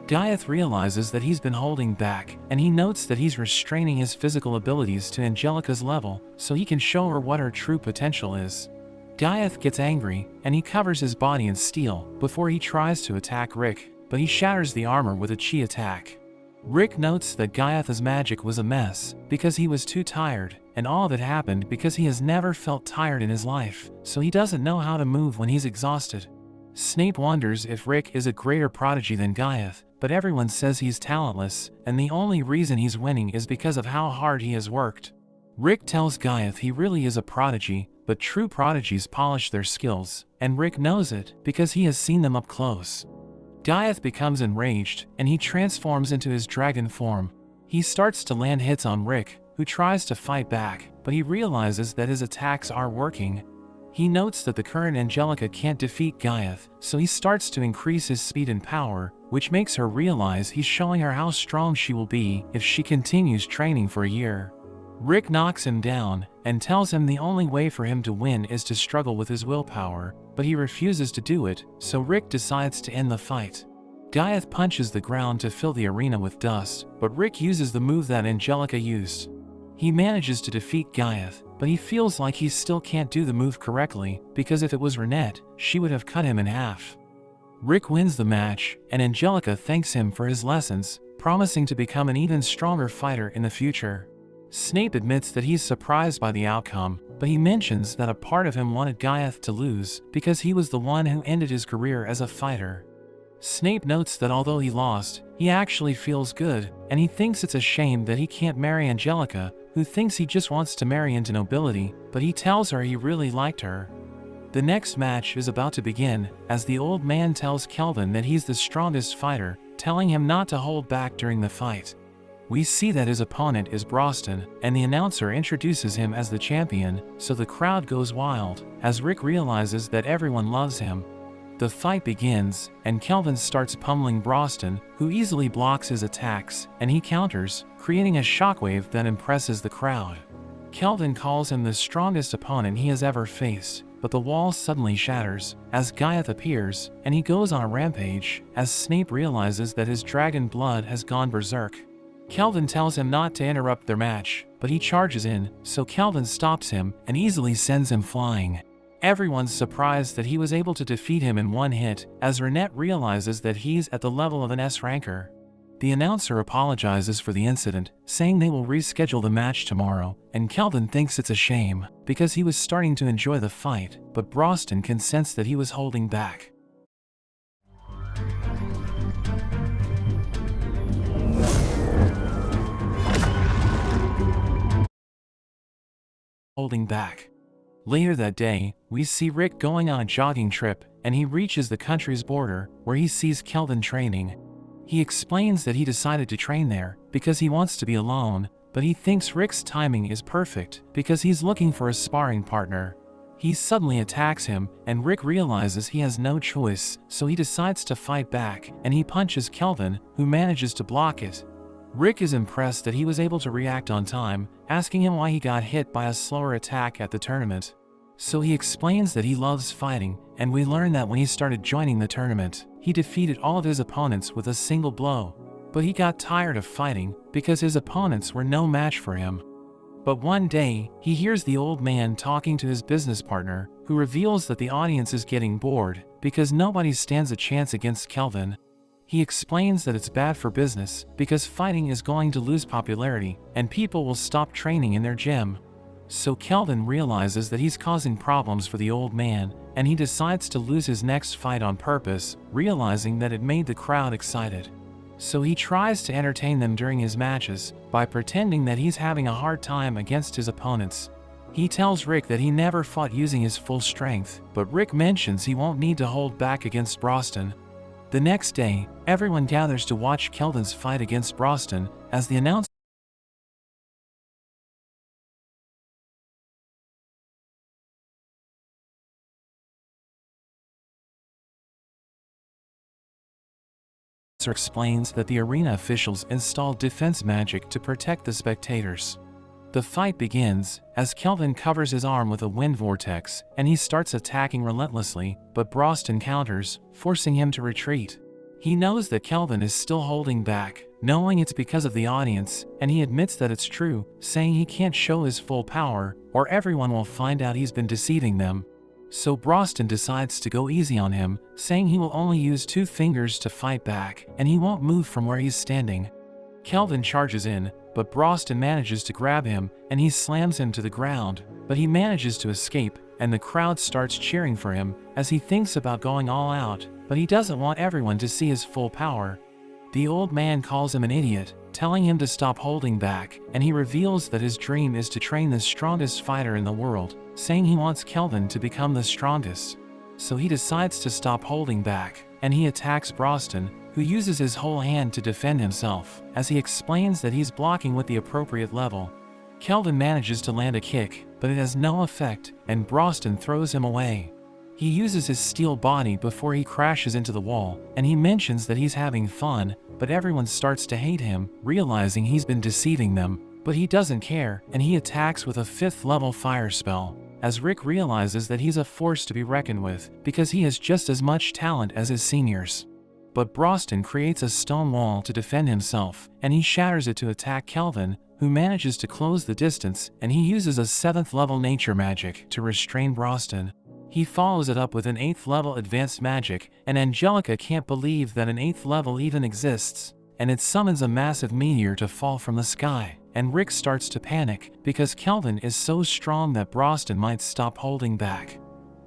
S1: Gaiath realizes that he's been holding back, and he notes that he's restraining his physical abilities to Angelica's level, so he can show her what her true potential is. Gaiath gets angry, and he covers his body in steel before he tries to attack Rick, but he shatters the armor with a chi attack. Rick notes that Gaiath's magic was a mess because he was too tired, and all of it happened because he has never felt tired in his life, so he doesn't know how to move when he's exhausted. Snape wonders if Rick is a greater prodigy than Gaiath, but everyone says he's talentless, and the only reason he's winning is because of how hard he has worked. Rick tells Gaiath he really is a prodigy, but true prodigies polish their skills, and Rick knows it because he has seen them up close. Gaiath becomes enraged, and he transforms into his dragon form. He starts to land hits on Rick, who tries to fight back, but he realizes that his attacks are working. He notes that the current Angelica can't defeat Gaiath, so he starts to increase his speed and power, which makes her realize he's showing her how strong she will be if she continues training for a year. Rick knocks him down, and tells him the only way for him to win is to struggle with his willpower, but he refuses to do it, so Rick decides to end the fight. Gaiath punches the ground to fill the arena with dust, but Rick uses the move that Angelica used. He manages to defeat Gaiath, but he feels like he still can't do the move correctly, because if it was Ronette, she would have cut him in half. Rick wins the match, and Angelica thanks him for his lessons, promising to become an even stronger fighter in the future. Snape admits that he's surprised by the outcome, but he mentions that a part of him wanted Gaiath to lose because he was the one who ended his career as a fighter. Snape notes that although he lost, he actually feels good, and he thinks it's a shame that he can't marry Angelica, who thinks he just wants to marry into nobility, but he tells her he really liked her. The next match is about to begin, as the old man tells Kelvin that he's the strongest fighter, telling him not to hold back during the fight. We see that his opponent is Broston, and the announcer introduces him as the champion, so the crowd goes wild, as Rick realizes that everyone loves him. The fight begins, and Kelvin starts pummeling Broston, who easily blocks his attacks, and he counters, creating a shockwave that impresses the crowd. Kelvin calls him the strongest opponent he has ever faced, but the wall suddenly shatters, as Gaiath appears, and he goes on a rampage, as Snape realizes that his dragon blood has gone berserk. Kelvin tells him not to interrupt their match, but he charges in, so Kelvin stops him and easily sends him flying. Everyone's surprised that he was able to defeat him in one hit, as Ronette realizes that he's at the level of an S ranker. The announcer apologizes for the incident, saying they will reschedule the match tomorrow, and Kelvin thinks it's a shame, because he was starting to enjoy the fight, but Broston can sense that he was holding back. Later that day, we see Rick going on a jogging trip, and he reaches the country's border, where he sees Kelvin training. He explains that he decided to train there because he wants to be alone, but he thinks Rick's timing is perfect because he's looking for a sparring partner. He suddenly attacks him, and Rick realizes he has no choice, so he decides to fight back, and he punches Kelvin, who manages to block it. Rick is impressed that he was able to react on time, asking him why he got hit by a slower attack at the tournament. So he explains that he loves fighting, and we learn that when he started joining the tournament, he defeated all of his opponents with a single blow. But he got tired of fighting because his opponents were no match for him. But one day, he hears the old man talking to his business partner, who reveals that the audience is getting bored because nobody stands a chance against Kelvin. He explains that it's bad for business because fighting is going to lose popularity and people will stop training in their gym. So Kelvin realizes that he's causing problems for the old man, and he decides to lose his next fight on purpose, realizing that it made the crowd excited. So he tries to entertain them during his matches by pretending that he's having a hard time against his opponents. He tells Rick that he never fought using his full strength, but Rick mentions he won't need to hold back against Broston. The next day, everyone gathers to watch Kelvin's fight against Broston as the announcer explains that the arena officials installed defense magic to protect the spectators. The fight begins as Kelvin covers his arm with a wind vortex and he starts attacking relentlessly, but Broston counters, forcing him to retreat. He knows that Kelvin is still holding back, knowing it's because of the audience, and he admits that it's true, saying he can't show his full power or everyone will find out he's been deceiving them. So Broston decides to go easy on him, saying he will only use 2 fingers to fight back, and he won't move from where he's standing. Kelvin charges in, but Broston manages to grab him, and he slams him to the ground, but he manages to escape, and the crowd starts cheering for him, as he thinks about going all out, but he doesn't want everyone to see his full power. The old man calls him an idiot, telling him to stop holding back, and he reveals that his dream is to train the strongest fighter in the world, saying he wants Kelvin to become the strongest. So he decides to stop holding back, and he attacks Broston, who uses his whole hand to defend himself, as he explains that he's blocking with the appropriate level. Kelvin manages to land a kick, but it has no effect, and Broston throws him away. He uses his steel body before he crashes into the wall, and he mentions that he's having fun, but everyone starts to hate him, realizing he's been deceiving them. But he doesn't care, and he attacks with a 5th level fire spell, as Rick realizes that he's a force to be reckoned with, because he has just as much talent as his seniors. But Broston creates a stone wall to defend himself, and he shatters it to attack Kelvin, who manages to close the distance, and he uses a 7th level nature magic to restrain Broston. He follows it up with an 8th level advanced magic, and Angelica can't believe that an 8th level even exists, and it summons a massive meteor to fall from the sky, and Rick starts to panic because Kelvin is so strong that Broston might stop holding back.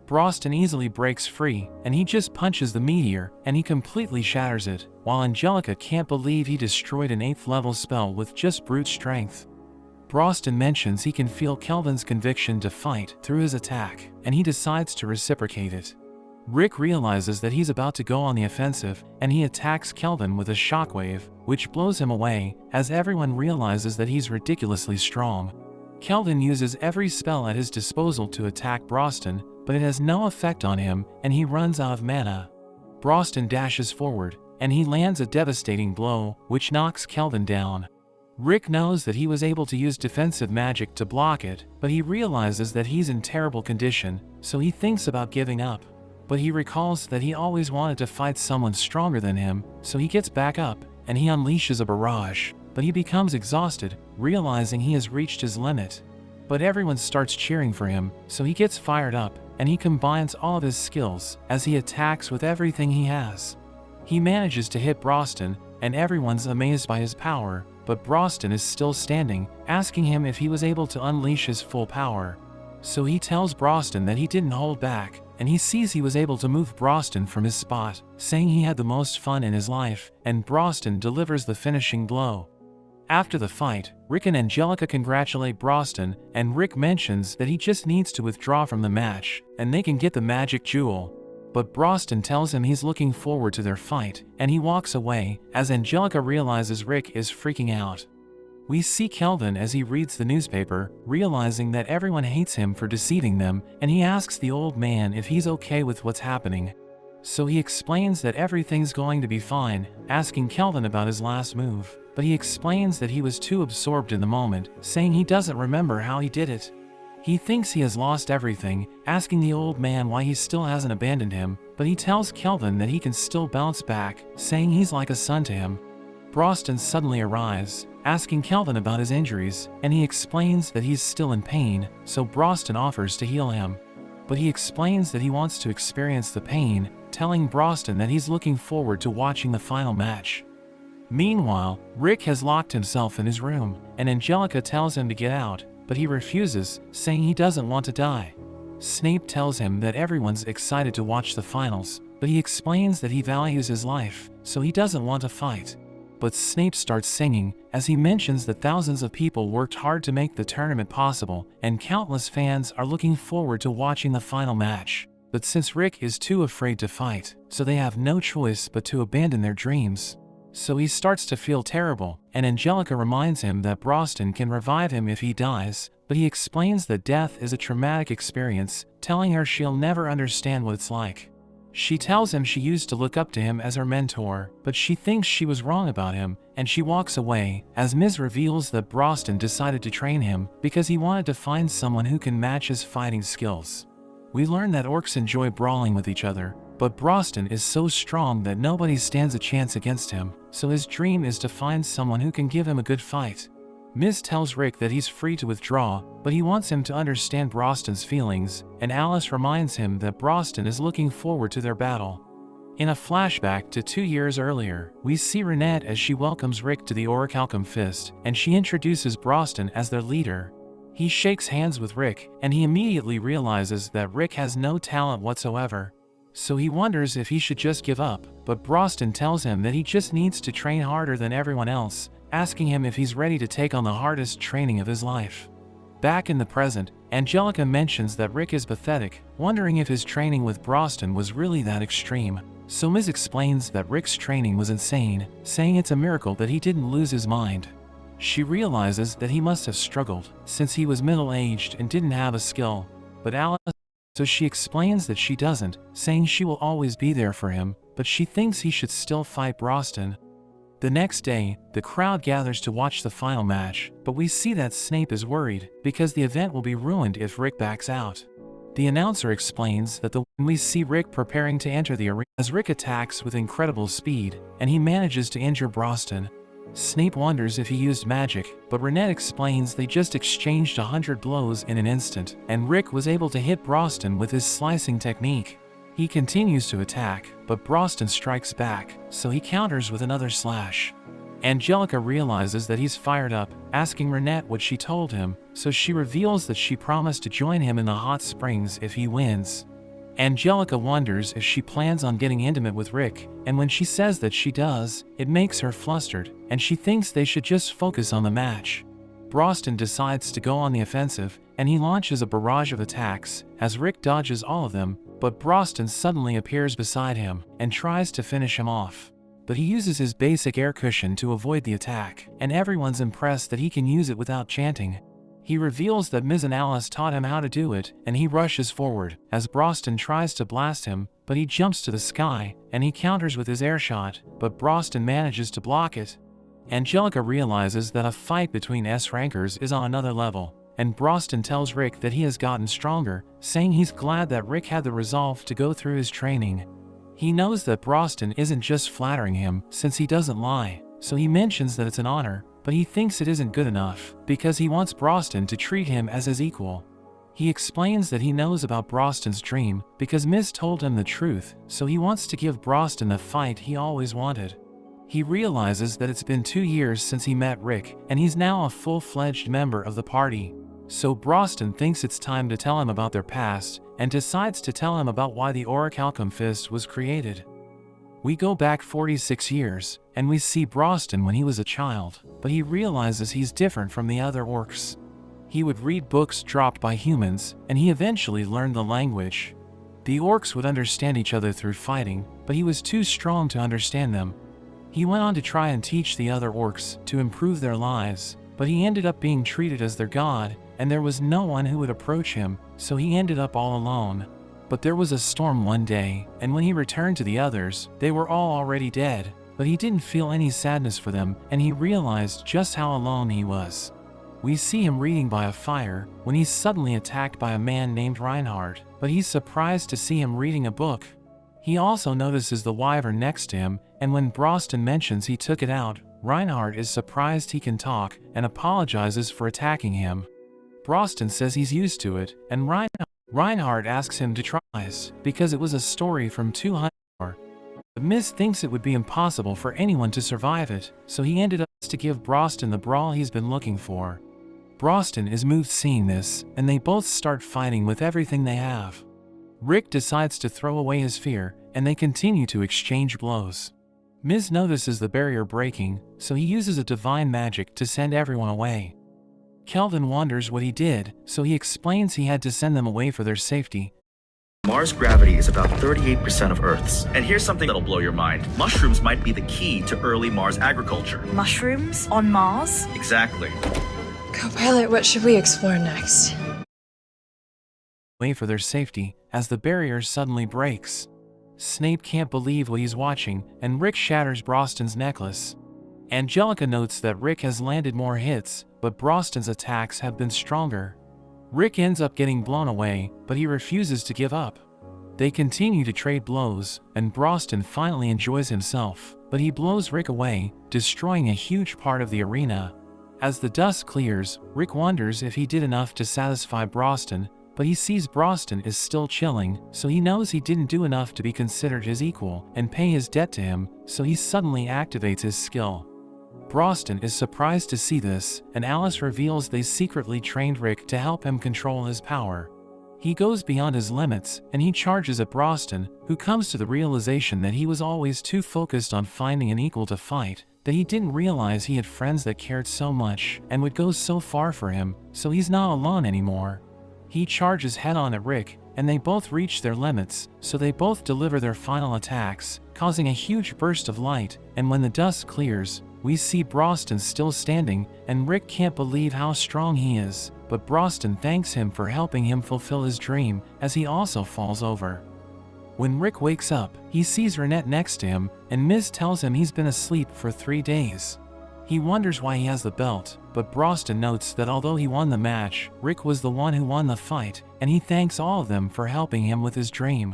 S1: Broston easily breaks free, and he just punches the meteor, and he completely shatters it, while Angelica can't believe he destroyed an 8th level spell with just brute strength. Broston mentions he can feel Kelvin's conviction to fight through his attack, and he decides to reciprocate it. Rick realizes that he's about to go on the offensive, and he attacks Kelvin with a shockwave, which blows him away, as everyone realizes that he's ridiculously strong. Kelvin uses every spell at his disposal to attack Broston, but it has no effect on him, and he runs out of mana. Broston dashes forward, and he lands a devastating blow, which knocks Kelvin down. Rick knows that he was able to use defensive magic to block it, but he realizes that he's in terrible condition, so he thinks about giving up. But he recalls that he always wanted to fight someone stronger than him, so he gets back up, and he unleashes a barrage, but he becomes exhausted, realizing he has reached his limit. But everyone starts cheering for him, so he gets fired up, and he combines all of his skills as he attacks with everything he has. He manages to hit Broston, and everyone's amazed by his power, but Broston is still standing, asking him if he was able to unleash his full power. So he tells Broston that he didn't hold back, and he sees he was able to move Broston from his spot, saying he had the most fun in his life, and Broston delivers the finishing blow. After the fight, Rick and Angelica congratulate Broston, and Rick mentions that he just needs to withdraw from the match, and they can get the magic jewel. But Broston tells him he's looking forward to their fight, and he walks away, as Angelica realizes Rick is freaking out. We see Kelvin as he reads the newspaper, realizing that everyone hates him for deceiving them, and he asks the old man if he's okay with what's happening. So he explains that everything's going to be fine, asking Kelvin about his last move, but he explains that he was too absorbed in the moment, saying he doesn't remember how he did it. He thinks he has lost everything, asking the old man why he still hasn't abandoned him, but he tells Kelvin that he can still bounce back, saying he's like a son to him. Broston suddenly arrives, asking Kelvin about his injuries, and he explains that he's still in pain, so Broston offers to heal him. But he explains that he wants to experience the pain, telling Broston that he's looking forward to watching the final match. Meanwhile, Rick has locked himself in his room, and Angelica tells him to get out, but he refuses, saying he doesn't want to die. Snape tells him that everyone's excited to watch the finals, but he explains that he values his life, so he doesn't want to fight. But Snape starts singing, as he mentions that thousands of people worked hard to make the tournament possible, and countless fans are looking forward to watching the final match. But since Rick is too afraid to fight, so they have no choice but to abandon their dreams. So he starts to feel terrible, and Angelica reminds him that Broston can revive him if he dies, but he explains that death is a traumatic experience, telling her she'll never understand what it's like. She tells him she used to look up to him as her mentor, but she thinks she was wrong about him, and she walks away, as Ms. reveals that Broston decided to train him because he wanted to find someone who can match his fighting skills. We learn that orcs enjoy brawling with each other, but Broston is so strong that nobody stands a chance against him, so his dream is to find someone who can give him a good fight. Ms. tells Rick that he's free to withdraw, but he wants him to understand Broston's feelings, and Alice reminds him that Broston is looking forward to their battle. In a flashback to 2 years earlier, we see Ronette as she welcomes Rick to the Orichalcum Fist, and she introduces Broston as their leader. He shakes hands with Rick, and he immediately realizes that Rick has no talent whatsoever. So he wonders if he should just give up, but Broston tells him that he just needs to train harder than everyone else, asking him if he's ready to take on the hardest training of his life. Back in the present, Angelica mentions that Rick is pathetic, wondering if his training with Broston was really that extreme. So Ms. explains that Rick's training was insane, saying it's a miracle that he didn't lose his mind. She realizes that he must have struggled, since he was middle-aged and didn't have a skill. But Alice, so she explains that she doesn't, saying she will always be there for him, but she thinks he should still fight Broston. The next day, the crowd gathers to watch the final match, but we see that Snape is worried, because the event will be ruined if Rick backs out. The announcer explains that we see Rick preparing to enter the arena as Rick attacks with incredible speed, and he manages to injure Broston. Snape wonders if he used magic, but Ronette explains they just exchanged 100 blows in an instant, and Rick was able to hit Broston with his slicing technique. He continues to attack, but Broston strikes back, so he counters with another slash. Angelica realizes that he's fired up, asking Ronette what she told him, so she reveals that she promised to join him in the hot springs if he wins. Angelica wonders if she plans on getting intimate with Rick, and when she says that she does, it makes her flustered, and she thinks they should just focus on the match. Broston decides to go on the offensive, and he launches a barrage of attacks, as Rick dodges all of them, but Broston suddenly appears beside him, and tries to finish him off. But he uses his basic air cushion to avoid the attack, and everyone's impressed that he can use it without chanting. He reveals that Ms. and Alice taught him how to do it, and he rushes forward, as Broston tries to blast him, but he jumps to the sky, and he counters with his air shot, but Broston manages to block it. Angelica realizes that a fight between S-rankers is on another level, and Broston tells Rick that he has gotten stronger, saying he's glad that Rick had the resolve to go through his training. He knows that Broston isn't just flattering him, since he doesn't lie, so he mentions that it's an honor, but he thinks it isn't good enough, because he wants Broston to treat him as his equal. He explains that he knows about Broston's dream, because Ms. told him the truth, so he wants to give Broston the fight he always wanted. He realizes that it's been 2 years since he met Rick, and he's now a full-fledged member of the party. So Broston thinks it's time to tell him about their past, and decides to tell him about why the Orichalcum Fist was created. We go back 46 years, and we see Broston when he was a child, but he realizes he's different from the other orcs. He would read books dropped by humans, and he eventually learned the language. The orcs would understand each other through fighting, but he was too strong to understand them. He went on to try and teach the other orcs to improve their lives, but he ended up being treated as their god, and there was no one who would approach him, so he ended up all alone. But there was a storm one day, and when he returned to the others, they were all already dead, but he didn't feel any sadness for them, and he realized just how alone he was. We see him reading by a fire, when he's suddenly attacked by a man named Reinhardt, but he's surprised to see him reading a book. He also notices the wyvern next to him, and when Broston mentions he took it out, Reinhardt is surprised he can talk, and apologizes for attacking him. Broston says he's used to it, and Reinhardt asks him to try this, because it was a story from 200 years. But Miz thinks it would be impossible for anyone to survive it, so he ended up to give Broston the brawl he's been looking for. Broston is moved seeing this, and they both start fighting with everything they have. Rick decides to throw away his fear, and they continue to exchange blows. Miz notices the barrier breaking, so he uses a divine magic to send everyone away. Kelvin wonders what he did, so he explains he had to send them away for their safety.
S5: Mars' gravity is about 38% of Earth's. And here's something that'll blow your mind. Mushrooms might be the key to early Mars agriculture.
S6: Mushrooms on Mars?
S5: Exactly.
S7: Co-pilot, what should we explore next?
S1: Away for their safety, as the barrier suddenly breaks. Snape can't believe what he's watching, and Rick shatters Broston's necklace. Angelica notes that Rick has landed more hits, but Broston's attacks have been stronger. Rick ends up getting blown away, but he refuses to give up. They continue to trade blows, and Broston finally enjoys himself, but he blows Rick away, destroying a huge part of the arena. As the dust clears, Rick wonders if he did enough to satisfy Broston, but he sees Broston is still chilling, so he knows he didn't do enough to be considered his equal and pay his debt to him, so he suddenly activates his skill. Broston is surprised to see this, and Alice reveals they secretly trained Rick to help him control his power. He goes beyond his limits, and he charges at Broston, who comes to the realization that he was always too focused on finding an equal to fight, that he didn't realize he had friends that cared so much and would go so far for him, so he's not alone anymore. He charges head-on at Rick, and they both reach their limits, so they both deliver their final attacks, causing a huge burst of light, and when the dust clears, we see Broston still standing, and Rick can't believe how strong he is, but Broston thanks him for helping him fulfill his dream, as he also falls over. When Rick wakes up, he sees Ronette next to him, and Miz tells him he's been asleep for 3 days. He wonders why he has the belt, but Broston notes that although he won the match, Rick was the one who won the fight, and he thanks all of them for helping him with his dream.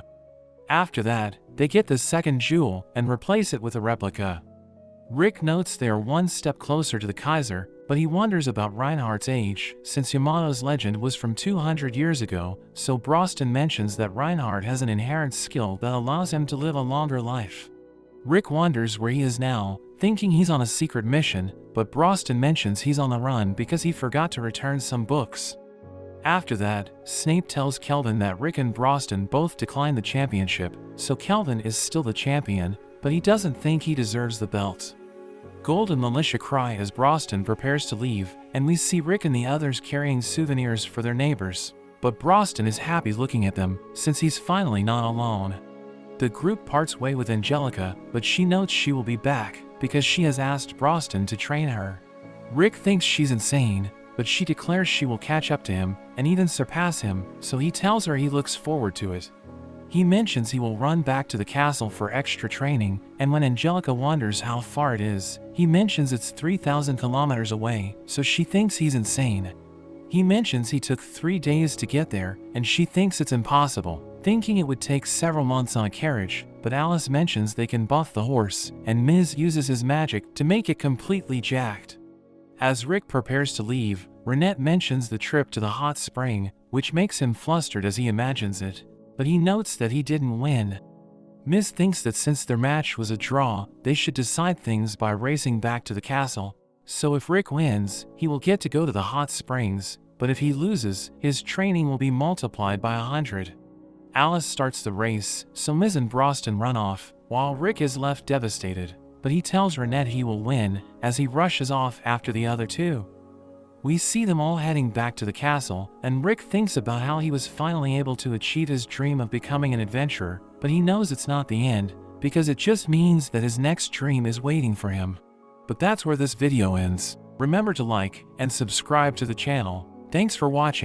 S1: After that, they get the second jewel and replace it with a replica. Rick notes they are one step closer to the Kaiser, but he wonders about Reinhardt's age, since Yamato's legend was from 200 years ago, so Broston mentions that Reinhardt has an inherent skill that allows him to live a longer life. Rick wonders where he is now, thinking he's on a secret mission, but Broston mentions he's on the run because he forgot to return some books. After that, Snape tells Kelvin that Rick and Broston both declined the championship, so Kelvin is still the champion, but he doesn't think he deserves the belt. Gold and Militia cry as Broston prepares to leave, and we see Rick and the others carrying souvenirs for their neighbors, but Broston is happy looking at them, since he's finally not alone. The group parts way with Angelica, but she notes she will be back, because she has asked Broston to train her. Rick thinks she's insane, but she declares she will catch up to him, and even surpass him, so he tells her he looks forward to it. He mentions he will run back to the castle for extra training, and when Angelica wonders how far it is, he mentions it's 3,000 kilometers away, so she thinks he's insane. He mentions he took 3 days to get there, and she thinks it's impossible, thinking it would take several months on a carriage, but Alice mentions they can buff the horse, and Miz uses his magic to make it completely jacked. As Rick prepares to leave, Ronette mentions the trip to the hot spring, which makes him flustered as he imagines it, but he notes that he didn't win. Miss thinks that since their match was a draw, they should decide things by racing back to the castle. So if Rick wins, he will get to go to the hot springs, but if he loses, his training will be multiplied by 100. Alice starts the race, so Miz and Broston run off, while Rick is left devastated, but he tells Renette he will win as he rushes off after the other two. We see them all heading back to the castle, and Rick thinks about how he was finally able to achieve his dream of becoming an adventurer, but he knows it's not the end, because it just means that his next dream is waiting for him. But that's where this video ends. Remember to like and subscribe to the channel. Thanks for watching.